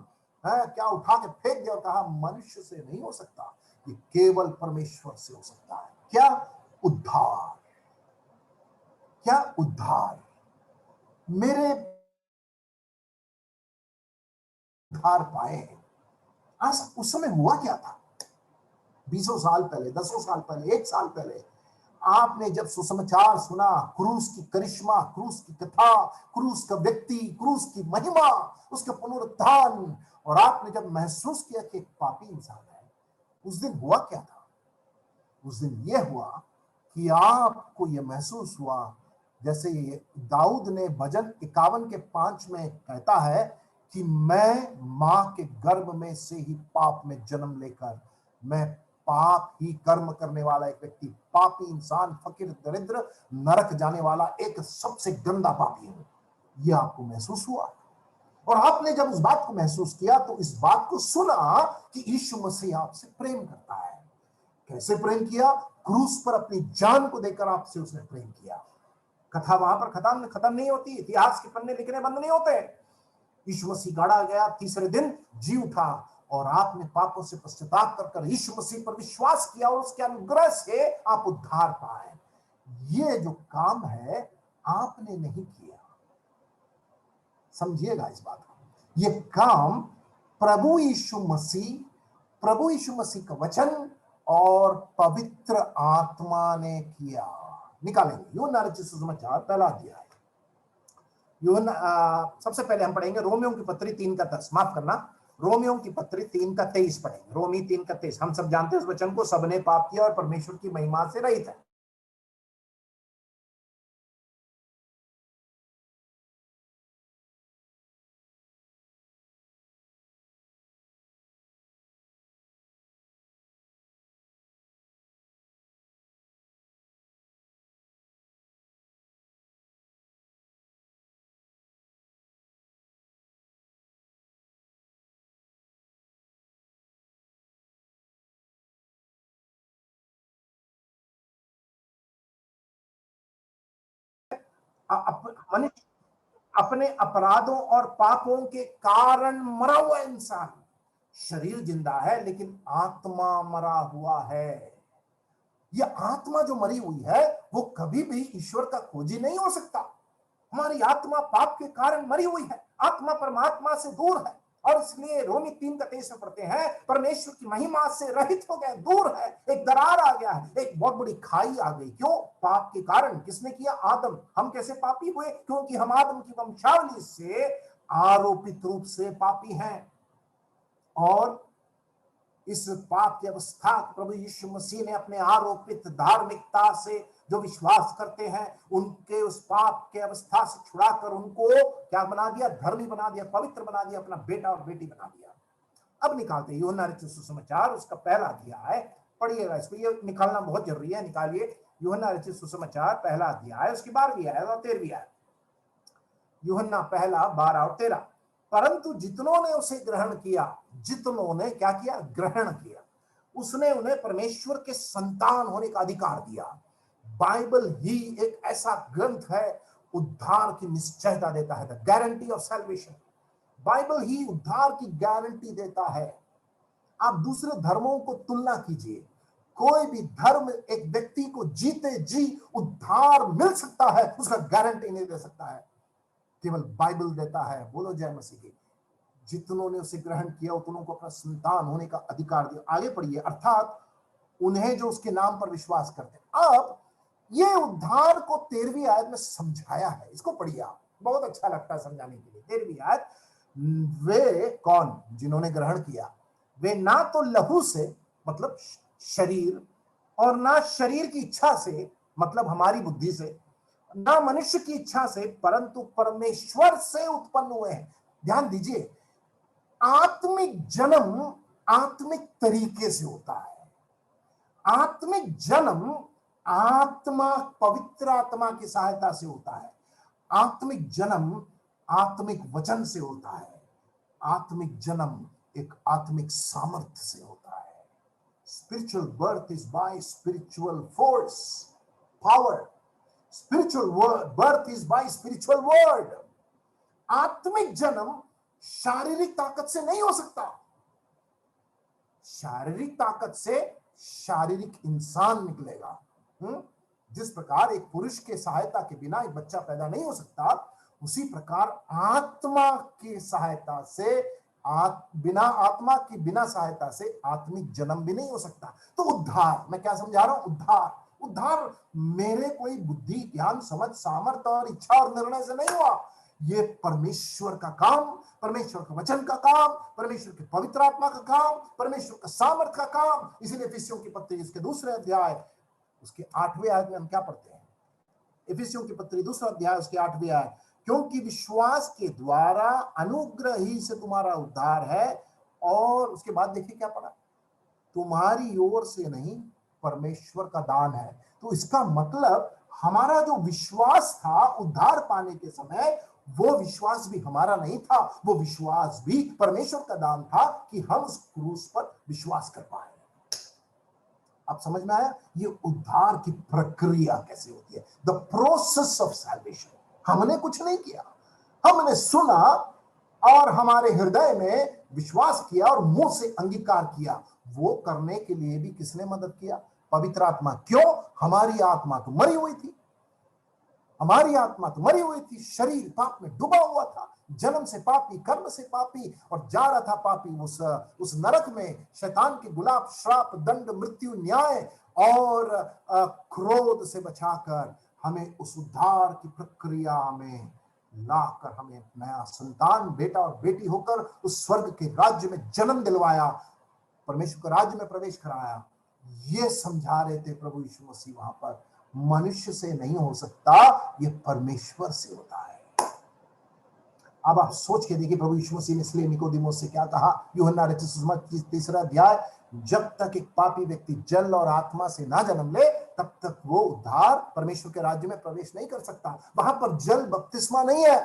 क्या उठा के फेंक दिया और कहा, मनुष्य से नहीं हो सकता, ये केवल परमेश्वर से हो सकता है। क्या? उद्धार। क्या? उद्धार। मेरे उद्धार पाए हैं। आज उस समय हुआ क्या था? 20 साल पहले, 10 साल पहले, 1 साल पहले आपने जब सुसमाचार सुना, क्रूस की करिश्मा, क्रूस की कथा, क्रूस का व्यक्ति, क्रूस की महिमा, उसका पुनरुत्थान, और आपने जब महसूस किया कि एक पापी इंसान है, उस दिन हुआ क्या था? उस दिन यह हुआ कि आपको यह महसूस हुआ, जैसे ये दाऊद ने भजन 51 के 5 में कहता है कि मैं मां के गर्भ में से ही पाप में जन्म लेकर, मैं पाप ही कर्म करने वाला एक व्यक्ति, पापी इंसान, फकीर, दरिद्र, नरक जाने वाला एक सबसे गंदा पापी हूं। यह आपको महसूस हुआ, और आपने जब उस बात को महसूस किया तो इस बात को सुना कि यीशु मसीह आपसे प्रेम करता है। कैसे प्रेम किया? क्रूस पर अपनी जान को देकर आपसे उसने प्रेम किया। कथा वहां पर खत्म नहीं होती, इतिहास के पन्ने लिखने बंद नहीं होते। यीशु मसीह गाड़ा गया, तीसरे दिन जी उठा, और आपने पापों से पश्चाताप कर यीशु मसीह पर विश्वास किया, और उसके अनुग्रह से आप उद्धार पाए। ये जो काम है आपने नहीं किया, समझिएगा इस बात को। ये काम प्रभु यीशु मसीह का वचन और पवित्र आत्मा ने किया। निकालेंगे यूहन्ना रचित सुसमाचार पहला अध्याय। यूहन्ना सबसे पहले हम पढ़ेंगे रोमियों की पत्री 3 का 10, माफ करना, रोमियों की पत्री 3 का 23 पढ़ेंगे। रोमी 3 का 23। हम सब जानते हैं इस वचन को, सबने पाप किया और परमेश्वर की महिमा से रहित है। मनुष्य अपने अपराधों और पापों के कारण मरा हुआ इंसान, शरीर जिंदा है लेकिन आत्मा मरा हुआ है। यह आत्मा जो मरी हुई है वो कभी भी ईश्वर का खोजी नहीं हो सकता। हमारी आत्मा पाप के कारण मरी हुई है, आत्मा परमात्मा से दूर है, और इसलिए रोमी 3 का 23 में पढ़ते हैं, परमेश्वर की महिमा से रहित हो गए, दूर है, एक दरार आ गया है, एक बहुत बड़ी खाई आ गई। क्यों? पाप के कारण। किसने किया? आदम। हम कैसे पापी हुए? क्योंकि हम आदम की वंशावली से आरोपित रूप से पापी हैं, और इस पाप की अवस्था प्रभु यीशु मसीह ने अपने आरोपित धार्मिकता से जो विश्वास करते हैं उनके उस पाप के अवस्था से छुड़ाकर उनको क्या बना दिया? धर्मी बना दिया, पवित्र बना दिया, अपना बेटा और बेटी बना दिया। अब निकालते हैं यूहन्ना रचित सुसमाचार, उसका पहला अध्याय पढ़िएगा। इसको ये निकालना बहुत जरूरी है, निकालिए यूहन्ना रचित सुसमाचार पहला अध्याय, उसकी 12वीं आयत और 13वीं आयत। यूहन्ना पहला 12 और 13। परंतु जितनों ने उसे ग्रहण किया, जितनों ने क्या किया? ग्रहण किया, उसने उन्हें परमेश्वर के संतान होने का अधिकार दिया। बाइबल ही एक ऐसा ग्रंथ है उद्धार की निश्चयता देता है, the guarantee of salvation. Bible ही उद्धार की गारंटी देता है। आप दूसरे धर्मों को तुलना कीजिए, कोई भी धर्म एक व्यक्ति को जीते जी उद्धार मिल सकता है उसका गारंटी नहीं दे सकता है, केवल बाइबल देता है। बोलो जय मसीह की। जितनों ने उसे ग्रहण किया उतनों को अपना संतान होने का अधिकार दिया। आगे पढ़िए, अर्थात उन्हें जो उसके नाम पर विश्वास करते हैं। अब ये उद्धार को 13वीं आयत में समझाया है, इसको पढ़िए आप, बहुत अच्छा लगता है समझाने के लिए। 13वीं आयत, वे कौन? जिन्होंने ग्रहण किया, वे ना तो लहू से मतलब शरीर, और ना शरीर की इच्छा से मतलब हमारी बुद्धि से, ना मनुष्य की इच्छा से, परंतु परमेश्वर से उत्पन्न हुए हैं। ध्यान दीजिए, आत्मिक जन्म आत्मिक तरीके से होता है। आत्मिक जन्म आत्मा, पवित्र आत्मा की सहायता से होता है। आत्मिक जन्म आत्मिक वचन से होता है। आत्मिक जन्म एक आत्मिक सामर्थ्य से होता है। Spiritual birth is by spiritual force, power. Spiritual birth is by spiritual word. आत्मिक जन्म शारीरिक ताकत से नहीं हो सकता। शारीरिक ताकत से शारीरिक इंसान निकलेगा। जिस प्रकार एक पुरुष के सहायता के बिना एक बच्चा पैदा नहीं हो सकता, उसी प्रकार आत्मा की सहायता से बिना सहायता से आत्मिक जन्म भी नहीं हो सकता। तो उद्धार, मैं क्या समझा रहा हूं? उद्धार उद्धार मेरे कोई बुद्धि ज्ञान समझ सामर्थ्य और इच्छा और निर्णय से नहीं हुआ। ये परमेश्वर का काम, परमेश्वर के वचन का काम, परमेश्वर के पवित्र आत्मा का काम, परमेश्वर का सामर्थ का काम। इसीलिए इफिसियों की पत्री इसके दूसरे अध्याय उसके 8वें आयत में हम क्या पढ़ते हैं? इफिसियों की पत्री दूसरा अध्याय उसके 8वें आयत, क्योंकि विश्वास के द्वारा अनुग्रह ही से तुम्हारा उद्धार है। और उसके बाद देखिए क्या पढ़ा, तुम्हारी ओर से नहीं, परमेश्वर का दान है। तो इसका मतलब हमारा जो विश्वास था उद्धार पाने के समय, वो विश्वास भी हमारा नहीं था, वो विश्वास भी परमेश्वर का दान था कि हम उस क्रूस पर विश्वास कर पाए। अब समझ में आया ये उद्धार की प्रक्रिया कैसे होती है, द प्रोसेस ऑफ सैल्वेशन। हमने कुछ नहीं किया, हमने सुना और हमारे हृदय में विश्वास किया और मुंह से अंगीकार किया। वो करने के लिए भी किसने मदद किया? पवित्र आत्मा। क्यों? हमारी आत्मा तो मरी हुई थी, हमारी आत्मा तो मरी हुई थी, शरीर पाप में डूबा हुआ था, जन्म से पापी, कर्म से पापी, और जा रहा था पापी उस नरक में, शैतान के गुलाब, श्राप, दंड, मृत्यु, न्याय और क्रोध से बचाकर हमें उस उद्धार की प्रक्रिया में लाकर हमें नया संतान, बेटा और बेटी होकर उस स्वर्ग के राज्य में जन्म दिलवाया, परमेश्वर के राज्य में प्रवेश कराया। ये समझा रहे थे प्रभु यीशु मसीह वहां पर, मनुष्य से नहीं हो सकता, ये परमेश्वर से होता है। अब आप सोच के देखिए प्रभु यीशु मसीह ने इसलिए निकोदेमुस से क्या कहा, यूहन्ना रचित सुसमाचार तीसरा अध्याय, जब तक एक पापी व्यक्ति जल और आत्मा से ना जन्म ले तब तक वो उद्धार परमेश्वर के राज्य में प्रवेश नहीं कर सकता। वहां पर जल बपतिस्मा नहीं है,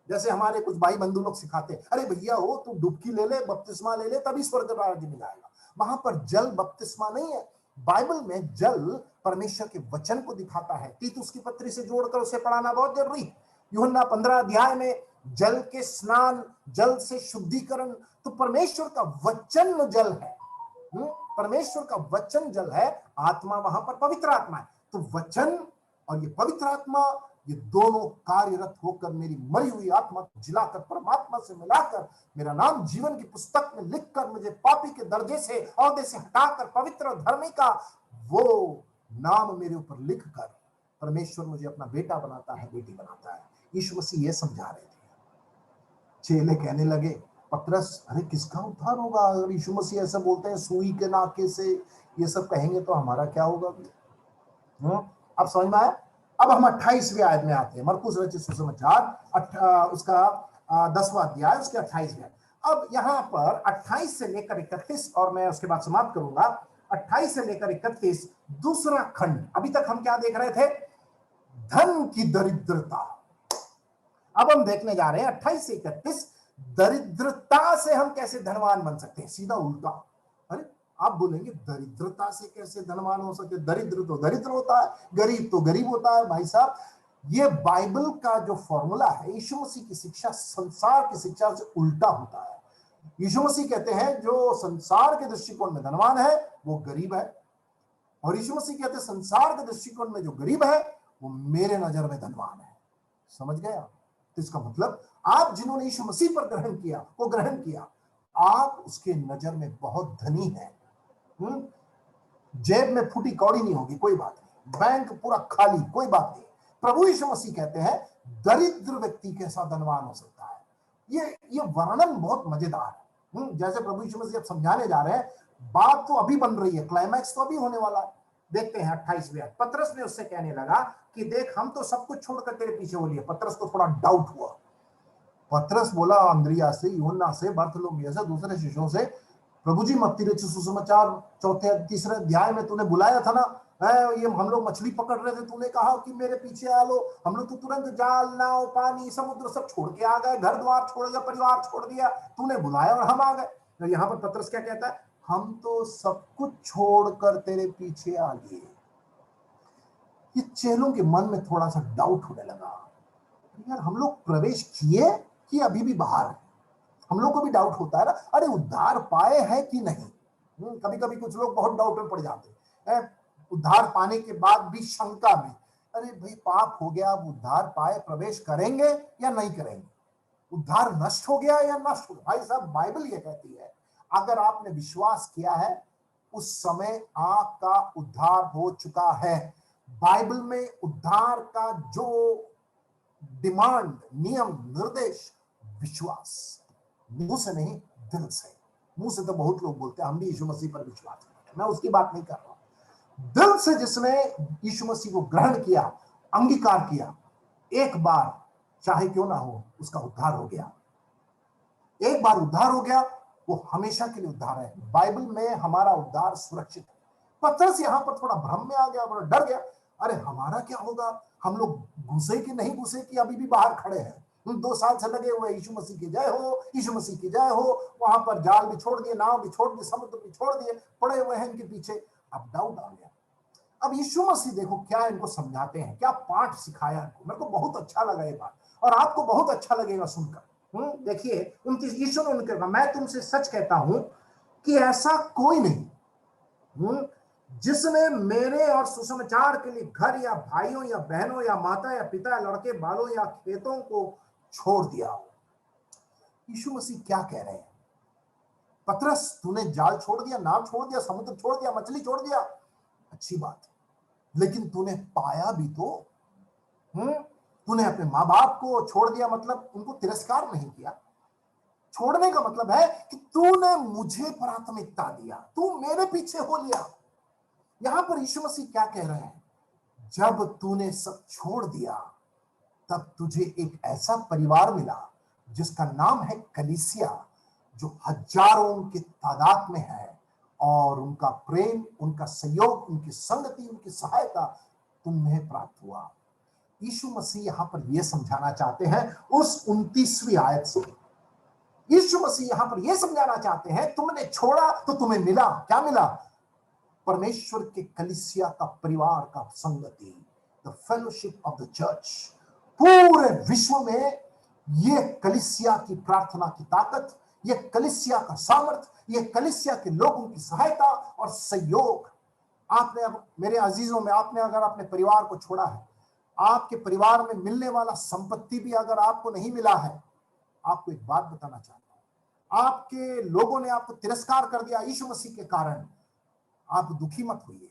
जैसे हमारे कुछ भाई बंधु लोग सिखाते, अरे भैया हो तू डुबकी ले ले, बपतिस्मा ले ले, तभी स्वर्ग का राज्य में जाएगा। वहां पर जल बपतिस्मा नहीं है। बाइबल में जल परमेश्वर के वचन को दिखाता है। तीतुस की पत्री से जोड़कर उसे पढ़ाना बहुत जरूरी। यूहन्ना 15 अध्याय में जल के स्नान, जल से शुद्धिकरण, तो परमेश्वर का वचन जल है। परमेश्वर का वचन जल है, आत्मा वहां पर पवित्र आत्मा है। तो वचन और ये पवित्र आत्मा, ये दोनों कार्यरत होकर मेरी मरी हुई आत्मा को जिलाकर परमात्मा से मिलाकर मेरा नाम जीवन की पुस्तक में लिखकर मुझे पापी के दर्जे से, औहदे से हटाकर पवित्र और धर्मी का वो नाम मेरे ऊपर लिखकर परमेश्वर मुझे अपना बेटा बनाता है, बेटी बनाता है। यीशु मसीह ये समझा रहे थे। चेले कहने लगे, पतरस, अरे किसका उद्धार होगा? अगर यीशु मसीह ऐसा बोलते हैं सुई के नाके से ये सब कहेंगे तो हमारा क्या होगा? अब समझ में आया? अब हम 28वें आयत में आते हैं, मरकुस रचित सुसमाचार उसका 10वां अध्याय उसके 28वें। अब यहाँ पर 28 से लेकर 31, और मैं उसके बाद समाप्त करूंगा, 28 से लेकर 31 दूसरा खंड। अभी तक हम क्या देख रहे थे? धन की दरिद्रता। अब हम देखने जा रहे हैं 28 से 31, दरिद्रता से हम कैसे धनवान बन सकते हैं। सीधा उल्टा। अरे आप बोलेंगे दरिद्रता से कैसे धनवान हो सकते? दरिद्र तो दरिद्र होता है, गरीब तो गरीब होता है। भाई साहब, ये बाइबल का जो फॉर्मूला है, यीशु मसीह की शिक्षा संसार की शिक्षा से उल्टा होता है। यीशु मसीह कहते हैं जो संसार के दृष्टिकोण में धनवान है वो गरीब है, और यीशु मसीह कहते हैं संसार के दृष्टिकोण में जो गरीब है वो मेरे नजर में धनवान है। समझ गया? तो इसका मतलब आप जिन्होंने यीशु मसीह पर ग्रहण किया, आप उसके नजर में बहुत धनी हैं। जेब में फूटी कौड़ी नहीं होगी, कोई बात नहीं, बैंक पूरा खाली, कोई बात नहीं। प्रभु यीशु मसीह कहते हैं दरिद्र व्यक्ति कैसा धनवान हो सकता है। ये वर्णन बहुत मजेदार है। जैसे प्रभु यीशु मसीह अब समझाने जा रहे हैं, बात तो अभी बन रही है, क्लाइमैक्स तो अभी होने वाला है। देखते हैं 28वें। पतरस ने उससे कहने लगा कि देख, हम तो सब कुछ छोड़कर तेरे पीछे हो लिए। पतरस को थोड़ा डाउट हुआ। पतरस बोला अंद्रिया से, यूहन्ना से, बरतुलोमेव से, दूसरे शिष्यों से, प्रभु जी मत्ती रचित सुसमाचार 3 अध्याय में तूने बुलाया था ना, ये हम लोग मछली पकड़ रहे थे, तूने कहा कि मेरे पीछे आ लो। हम लोग तो तुरंत जाल, नाव, पानी, समुद्र सब छोड़ के आ गए, घर द्वार छोड़ दिया, परिवार छोड़ दिया, तूने बुलाया और हम आ गए। तो यहाँ पर पतरस क्या कहता है? हम तो सब कुछ छोड़कर तेरे पीछे आ गए। ये चेलों के मन में थोड़ा सा डाउट होने लगा, यार हम लोग प्रवेश किए कि अभी भी बाहर है? हम लोग को भी डाउट होता है ना, अरे उद्धार पाए हैं कि नहीं। कभी कभी कुछ लोग बहुत डाउट में पड़ जाते हैं, उद्धार पाने के बाद भी शंका में, अरे भाई पाप हो गया, अब उद्धार पाए, प्रवेश करेंगे या नहीं करेंगे? उद्धार नष्ट हो गया या नष्ट हो गया? भाई साहब, बाइबल ये कहती है अगर आपने विश्वास किया है, उस समय आपका उद्धार हो चुका है। बाइबल में उद्धार का जो डिमांड, नियम, निर्देश, विश्वास, मुंह से नहीं दिल से। मुंह से तो बहुत लोग बोलते हैं हम भी यीशु मसीह पर विश्वास करते हैं, मैं उसकी बात नहीं कर रहा। दिल से जिसने यीशु मसीह को ग्रहण किया, अंगीकार किया, एक बार चाहे क्यों ना हो उसका उद्धार हो गया। एक बार उद्धार हो गया, वो हमेशा के लिए उद्धार है। बाइबल में हमारा उद्धार सुरक्षित है। पतरस यहां पर थोड़ा भ्रम में आ गया, बड़ा डर गया, अरे हमारा क्या होगा, हम लोग घुसे कि नहीं घुसे कि अभी भी बाहर खड़े हैं। 2 साल से लगे हुए, यीशु मसीह की जय हो, यीशु मसीह की जय हो। वहां पर जाल भी छोड़ दिए, नाव भी छोड़ दी, समुद्र भी छोड़ दिए, पड़े हुए हैं इनके पीछे। अब डाउट आ गया। अब यीशु मसीह देखो क्या इनको समझाते हैं, क्या पाठ सिखाया इनको। मेरे को बहुत अच्छा लगा ये बात, और आपको बहुत अच्छा लगेगा सुनकर। देखिए 29, यीशु ने उनके कहा, मैं तुमसे सच कहता हूं कि ऐसा कोई नहीं जिसने मेरे और सुसमाचार के लिए घर या भाइयों या बहनों या माता या पिता या लड़के बालों या खेतों को छोड़ दिया हो। यीशु मसीह क्या कह रहे हैं? पतरस, तूने जाल छोड़ दिया, नाव छोड़ दिया, समुद्र छोड़ दिया, मछली छोड़ दिया, अच्छी बात, लेकिन तूने पाया भी तो। तूने अपने माँ बाप को छोड़ दिया, मतलब उनको तिरस्कार नहीं किया। छोड़ने का मतलब है कि तूने मुझे प्राथमिकता दिया, तू मेरे पीछे हो लिया। यहां पर यीशु मसीह क्या कह रहे हैं? जब तूने सब छोड़ दिया, तब तुझे एक ऐसा परिवार मिला जिसका नाम है कलीसिया, जो हजारों की तादाद में है, और उनका प्रेम, उनका सहयोग, उनकी संगति, उनकी सहायता तुम्हें प्राप्त हुआ। यीशु मसीह यहां पर यह समझाना चाहते हैं उस 29वीं आयत से। यीशु मसीह यहां पर यह समझाना चाहते हैं, तुमने छोड़ा तो तुम्हें मिला। क्या मिला? परमेश्वर के कलीसिया का परिवार का संगति, the fellowship of the church. पूरे विश्व में ये कलीसिया की प्रार्थना की ताकत, ये कलीसिया का सामर्थ, ये कलीसिया के लोगों की सहायता और सहयोग। आपने, मेरे अजीजों में, आपने अगर अपने परिवार को छोड़ा है, आपके परिवार में मिलने वाला संपत्ति भी अगर आपको नहीं मिला है, आपको एक बात बताना चाहता हूं, आपके लोगों ने आपको तिरस्कार कर दिया यीशु मसीह के कारण, आप दुखी मत होइए।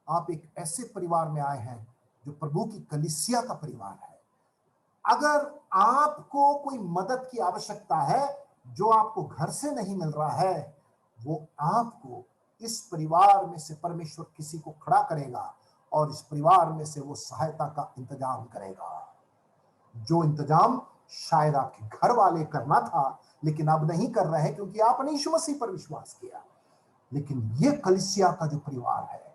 आप एक ऐसे परिवार में आए हैं जो प्रभु की कलीसिया का परिवार है। अगर आपको कोई मदद की आवश्यकता है जो आपको घर से नहीं मिल रहा है, वो आपको इस परिवार में से परमेश्वर किसी को खड़ा करेगा और इस परिवार में से वो सहायता का इंतजाम करेगा। जो इंतजाम शायद आपके घर वाले करना था, लेकिन अब नहीं कर रहे हैं क्योंकि आपने यीशु मसीह पर विश्वास किया। लेकिन ये कलीसिया का जो परिवार है,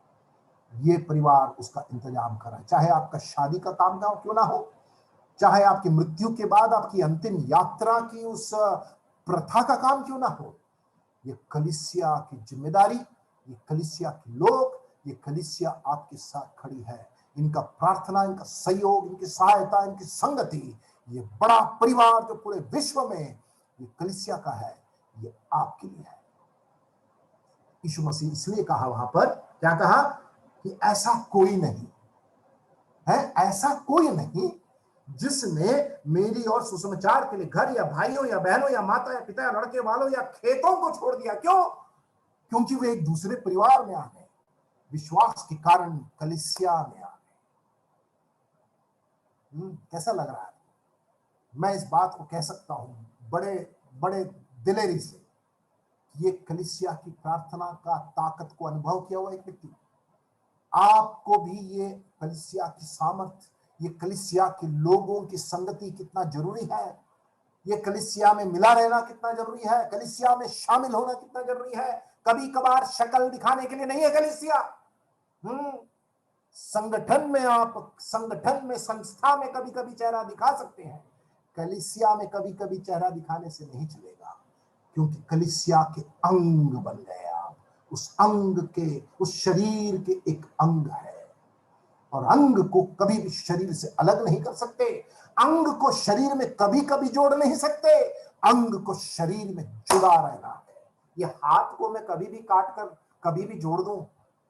ये परिवार उसका इंतजाम कर रहा है। चाहे आपका शादी का काम क्यों ना हो, चाहे आपकी मृत्यु के बाद आपकी अंतिम यात्रा की उस प्रथा का काम क्यों ना हो, ये कलीसिया की जिम्मेदारी, ये कलीसिया के लोग, ये कलीसिया आपके साथ खड़ी है। इनका प्रार्थना, इनका सहयोग, इनकी सहायता, इनकी संगति, ये बड़ा परिवार जो पूरे विश्व में ये कलीसिया का है, ये आपके लिए है। यीशु मसीह इसलिए कहा वहां पर, क्या कहा? कि ऐसा कोई नहीं है, ऐसा कोई नहीं जिसने मेरी और सुसमाचार के लिए घर या भाइयों या बहनों या माता या पिता या लड़के वालों या खेतों को छोड़ दिया। क्यों? क्योंकि वे एक दूसरे परिवार में आ गए, विश्वास के कारण कलीसिया में आ गए। कैसा लग रहा है? मैं इस बात को कह सकता हूं बड़े बड़े दिलेरी से, ये कलीसिया की प्रार्थना का ताकत को अनुभव किया हुआ एक व्यक्ति, आपको भी ये कलीसिया की सामर्थ, ये कलीसिया के लोगों की संगति कितना जरूरी है, ये कलीसिया में मिला रहना कितना जरूरी है, कलीसिया में शामिल होना कितना जरूरी है। कभी कभार शक्ल दिखाने के लिए नहीं है कलीसिया। संगठन में, आप संगठन में, संस्था में कभी कभी चेहरा दिखा सकते हैं, कलीसिया में कभी कभी चेहरा दिखाने से नहीं चलेगा, क्योंकि कलीसिया के अंग बन गए आप। उस अंग के, उस शरीर के एक अंग है, और अंग को कभी भी शरीर से अलग नहीं कर सकते, अंग को शरीर में कभी कभी जोड़ नहीं सकते, अंग को शरीर में जुड़ा रहना है। ये हाथ को मैं कभी भी काट कर कभी भी जोड़ दूं,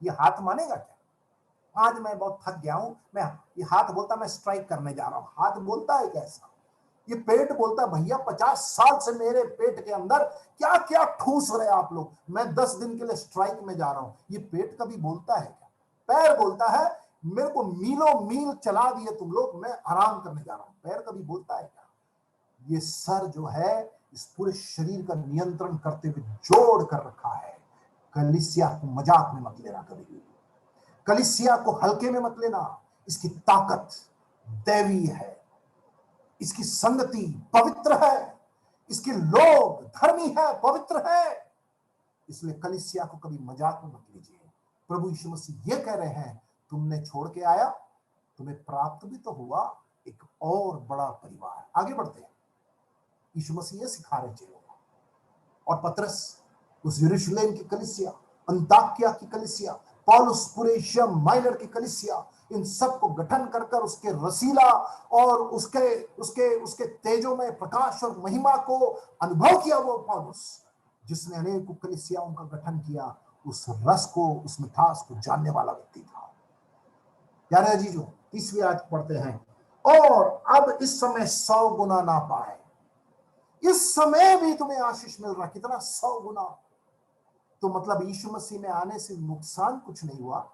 ये हाथ मानेगा क्या? आज मैं बहुत थक गया हूं, मैं ये हाथ बोलता मैं स्ट्राइक करने जा रहा हूं, हाथ बोलता है कैसा? ये पेट बोलता है भैया 50 साल से मेरे पेट के अंदर क्या क्या ठूस रहे आप लोग, मैं 10 दिन के लिए स्ट्राइक में जा रहा हूं। ये पेट कभी बोलता है क्या? पैर बोलता है मेरे को मीलों मील चला दिए तुम लोग, मैं आराम करने जा रहा हूं। पैर कभी बोलता है क्या? ये सर जो है इस पूरे शरीर का नियंत्रण करते हुए जोड़ कर रखा है। कलीसिया को मजाक में मत लेना, कभी भी कलीसिया को हल्के में मत लेना। इसकी ताकत दैवी है, इसकी संगति पवित्र है, इसके लोग धर्मी है, पवित्र है। इसलिए कलीसिया को कभी मजाक में मत लीजिए। प्रभु यीशु मसीह ये कह रहे हैं तुमने छोड़ के आया, तुम्हें प्राप्त भी तो हुआ एक और बड़ा परिवार। आगे बढ़ते हैं। यीशु मसीह ये सिखा रहे चेलों को, और पतरस उस यरूशलेम की कलीसिया, अंताकिया की कलीसिया, पौलुस पूरे एशिया माइनर की कलीसिया, इन सब को गठन कर कर उसके रसीला और उसके तेजोमय प्रकाश और महिमा को अनुभव किया वो पौलुस, जिसने अनेक कलीसियाओं का गठन किया, उस रस को, उस मिठास को जानने वाला व्यक्ति था। प्यारे अजीजों, 30वीं आयत पढ़ते हैं, और अब इस समय 100 गुना ना पाए। इस समय भी तुम्हें आशीष मिल रहा, कितना? 100 गुना। तो मतलब यीशु मसीह में आने से नुकसान कुछ नहीं हुआ,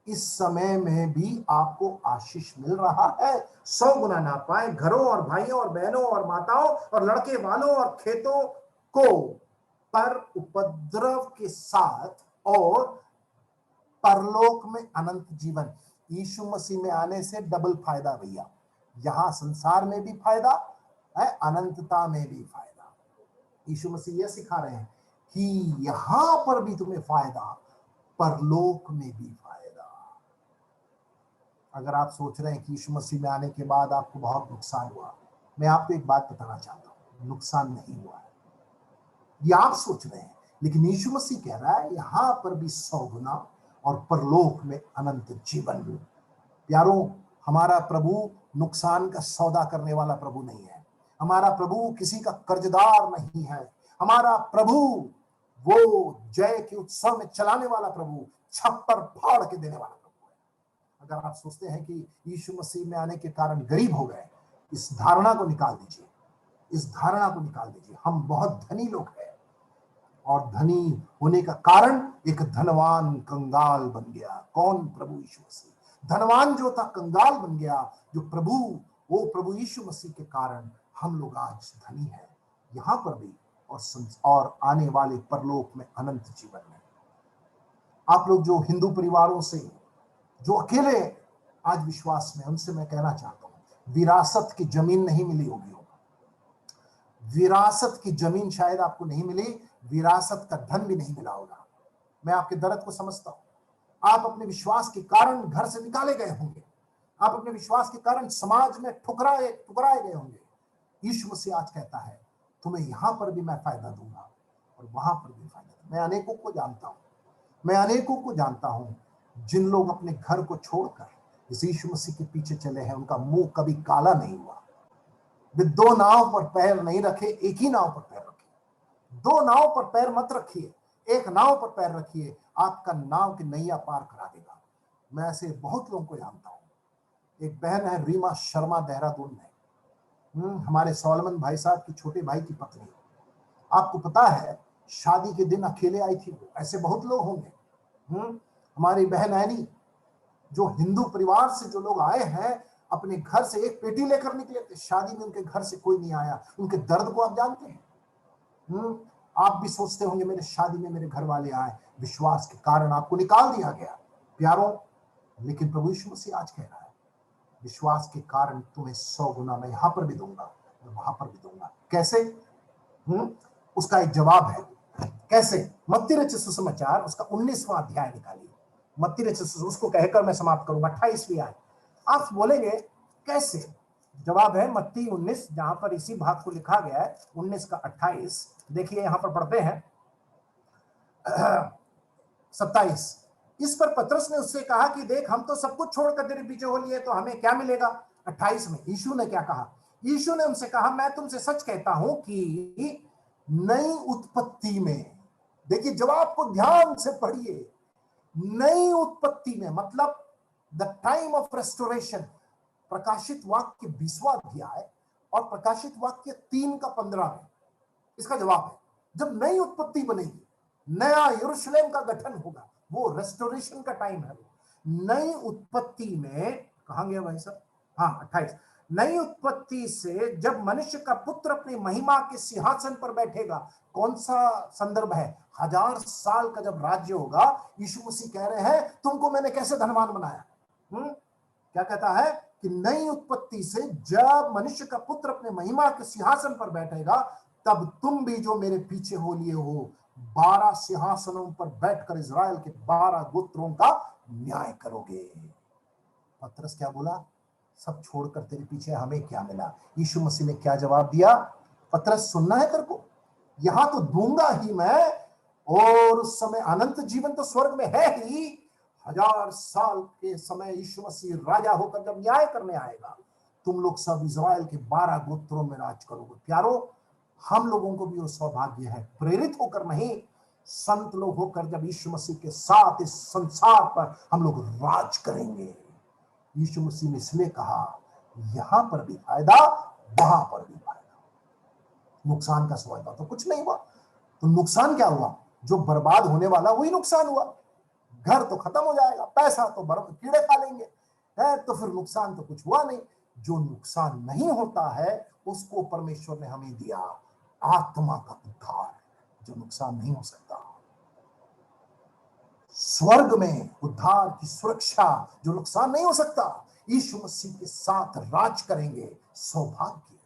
इस समय में भी आपको आशीष मिल रहा है। 100 गुना ना पाए। घरों और भाइयों और बहनों और माताओं और लड़के वालों और खेतों को पर उपद्रव के साथ और परलोक में अनंत जीवन। यीशु मसीह में आने से डबल फायदा भैया, यहां संसार में भी फायदा है, अनंतता में भी फायदा। यीशु मसीह यह सिखा रहे हैं कि यहां पर भी तुम्हें फायदा, परलोक में भी फायदा। अगर आप सोच रहे हैं कि यीशु मसीह में आने के बाद आपको बहुत नुकसान हुआ, मैं आपको एक बात बताना चाहता हूं, नुकसान नहीं हुआ है। ये आप सोच रहे हैं, लेकिन यीशु मसीह कह रहा है यहां पर भी 100 गुना और परलोक में अनंत जीवन। प्यारों, हमारा प्रभु नुकसान का सौदा करने वाला प्रभु नहीं है। हमारा प्रभु किसी का कर्जदार नहीं है। हमारा प्रभु वो जय के उत्सव में चलाने वाला प्रभु, छप्पर फाड़ के देने वाला प्रभु है। अगर आप सोचते हैं कि यीशु मसीह में आने के कारण गरीब हो गए, इस धारणा को निकाल दीजिए, इस धारणा को निकाल दीजिए। हम बहुत धनी लोग हैं, और धनी होने का कारण एक धनवान कंगाल बन गया। कौन? प्रभु यीशु मसीह। धनवान जो था कंगाल बन गया, जो प्रभु यीशु मसीह के कारण हम लोग आज धनी हैं, यहां पर भी और आने वाले परलोक में अनंत जीवन में। आप लोग जो हिंदू परिवारों से जो अकेले आज विश्वास में, उनसे मैं कहना चाहता हूं, विरासत की जमीन नहीं मिली होगी, विरासत की जमीन शायद आपको नहीं मिली, विरासत का धन भी नहीं मिला होगा। मैं आपके दर्द को समझता हूं। आप अपने विश्वास के कारण घर से निकाले गए होंगे, आप अपने विश्वास के कारण समाज में ठुकराए गए होंगे। यीशु मसीह आज कहता है तुम्हें यहां पर भी मैं फायदा दूंगा और वहां पर भी फायदा। मैं अनेकों को जानता हूं जिन लोग अपने घर को छोड़कर इस यीशु मसीह के पीछे चले हैं, उनका मुंह कभी काला नहीं हुआ। वे 2 नाव पर पैर नहीं रखे, एक ही नाव पर पैर रखे। 2 नाव पर पैर मत रखिए, एक नाव पर पैर रखिए, आपका नाव की नैया पार करा देगा। मैं ऐसे बहुत लोगों को जानता हूं। एक बहन है रीमा शर्मा, देहरादून में, हमारे सोलमन भाई साहब की छोटे भाई की पत्नी। आपको पता है शादी के दिन अकेले आई थी वो। ऐसे बहुत लोग होंगे। हमारी बहन ऐनी, जो हिंदू परिवार से जो लोग आए हैं, अपने घर से एक पेटी लेकर निकले थे। शादी में उनके घर से कोई नहीं आया। उनके दर्द को आप जानते हैं। आप भी सोचते होंगे मेरे शादी में मेरे घर वाले आए, विश्वास के कारण आपको निकाल दिया गया। प्यारों, लेकिन प्रभु यीशु मसीह आज कह रहा है विश्वास के कारण तुम्हें 100 गुना मैं यहां पर भी दूंगा और वहां पर भी दूंगा। कैसे? उसका एक जवाब है। कैसे? मत्ती रचित सुसमाचार उसका 19वां अध्याय निकालिए। मत्ती रचित, उसको कहकर मैं समाप्त करूंगा, 28वीं आयत। आप बोलेंगे कैसे? जवाब है मत्ती 19, जहां पर इसी भाग को लिखा गया है, 19 का 28। देखिए यहां पर पढ़ते हैं 27। इस पर पतरस ने उससे कहा कि देख, हम तो सब कुछ छोड़कर तेरे पीछे हो लिए, तो हमें क्या मिलेगा? 28 में यीशु ने क्या कहा? यीशु ने उनसे कहा, मैं तुमसे सच कहता हूं कि नई उत्पत्ति में, देखिए जवाब को ध्यान से पढ़िए, नई उत्पत्ति में मतलब द टाइम ऑफ रेस्टोरेशन, प्रकाशित वाक्य 20वां अध्याय और प्रकाशित वाक्य 3:15 में इसका जवाब है। जब नई उत्पत्ति बनेगी, नया यरूशलेम का गठन होगा, वो रेस्टोरेशन का टाइम है। नई उत्पत्ति में कहां गया भाई साहब? हाँ 28। नई उत्पत्ति से जब मनुष्य का पुत्र अपनी महिमा के सिंहासन पर बैठेगा, कौन सा संदर्भ है? 1000 साल का जब राज्य होगा, यीशु मसीह कह रहे हैं तुमको मैंने कैसे धनवान बनाया। क्या कहता है कि नई उत्पत्ति से जब मनुष्य का पुत्र अपने महिमा के सिंहासन पर बैठेगा, तब तुम भी जो मेरे पीछे हो लिए हो 12 सिंहासनों पर बैठकर इजराइल के 12 गोत्रों का न्याय करोगे। पतरस क्या बोला? सब छोड़कर तेरे पीछे हमें क्या मिला? यीशु मसीह ने क्या जवाब दिया? पतरस सुनना है तेरे को? यहां तो दूंगा ही मैं, और उस समय अनंत जीवन तो स्वर्ग में है ही। 1000 साल के समय यीशु मसीह राजा होकर जब न्याय करने आएगा, तुम लोग सब इजराइल के 12 गोत्रों में राज करोगे। प्यारो, हम लोगों को भी वो सौभाग्य है, प्रेरित होकर नहीं, संत लोग होकर जब यीशु मसीह के साथ इस संसार पर हम लोग राज करेंगे। यीशु मसीह ने इसलिए कहा यहां पर भी फायदा, वहां पर भी फायदा। नुकसान का सवाल तो कुछ नहीं हुआ। तो नुकसान क्या हुआ? जो बर्बाद होने वाला वही नुकसान हुआ। घर तो खत्म हो जाएगा, पैसा तो कीड़े खा लेंगे, है तो फिर नुकसान तो कुछ हुआ नहीं। जो नुकसान नहीं होता है उसको परमेश्वर ने हमें दिया, आत्मा का उद्धार, जो नुकसान नहीं हो सकता। स्वर्ग में उद्धार की सुरक्षा, जो नुकसान नहीं हो सकता। यीशु मसीह के साथ राज करेंगे, सौभाग्य।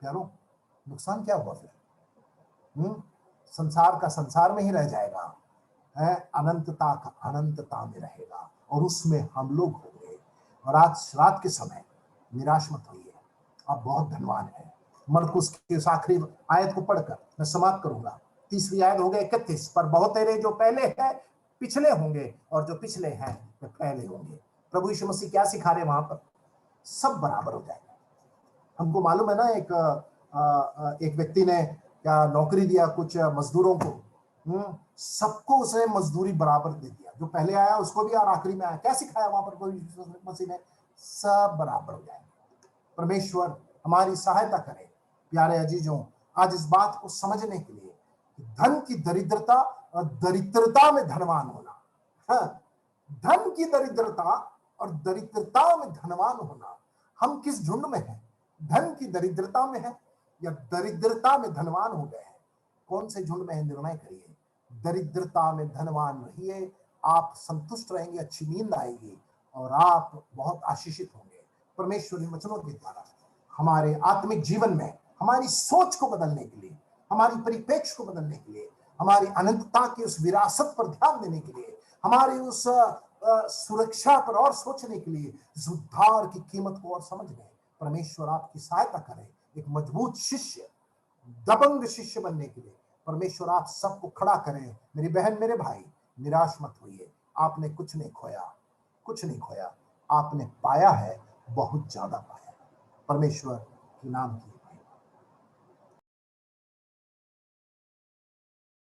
प्यारो, नुकसान क्या हुआ फिर? संसार का संसार में ही रह जाएगा, है अनंतता का अनंतता में रहेगा, और उसमें हम लोग होंगे। और आज रात के समय निराश मत होइए, आप बहुत धनवान हैं। मरकुस के उस आखिरी आयत को पढ़कर मैं समाप्त करूंगा। 30वीं आयत हो गए 31, पर बहुत तेरे जो पहले हैं पिछले होंगे, और जो पिछले हैं वे पहले होंगे। प्रभु यीशु मसीह क्या सिखा रहे वहां पर? सब बराबर हो जाएगा। हमको मालूम है ना, एक व्यक्ति ने क्या नौकरी दिया कुछ मजदूरों को, सबको उसने मजदूरी बराबर दे दिया, जो पहले आया उसको भी और आखिरी में आया। क्या सिखाया वहां पर प्रभु यीशु मसीह ने? सब बराबर हो जाएंगे। परमेश्वर हमारी सहायता करे। प्यारे अजीजों, आज इस बात को समझने के लिए कि धन की दरिद्रता और दरिद्रता में धनवान होना, धन की दरिद्रता और दरिद्रता में धनवान होना, हम किस झुंड में हैं? धन की दरिद्रता में है या दरिद्रता में धनवान हो गए हैं? कौन से झुंड में है? निर्णय करिए। दरिद्रता में धनवान रहिए, आप संतुष्ट रहेंगे, अच्छी नींद आएगी और आप बहुत आशीषित होंगे। परमेश्वरी वचनों के द्वारा हमारे आत्मिक जीवन में हमारी सोच को बदलने के लिए, हमारी परिप्रेक्ष्य को बदलने के लिए, हमारी अनंतता की उस विरासत पर ध्यान देने के लिए, हमारी उस सुरक्षा पर और सोचने के लिए, इस उद्धार की कीमत को और समझने परमेश्वर आपकी सहायता करें। एक मजबूत शिष्य, दबंग शिष्य बनने के लिए परमेश्वर आप सबको खड़ा करें। मेरी बहन, मेरे भाई, निराश मत होइए। आपने कुछ नहीं खोया, कुछ नहीं खोया। आपने पाया है, बहुत ज्यादा पाया। परमेश्वर के नाम की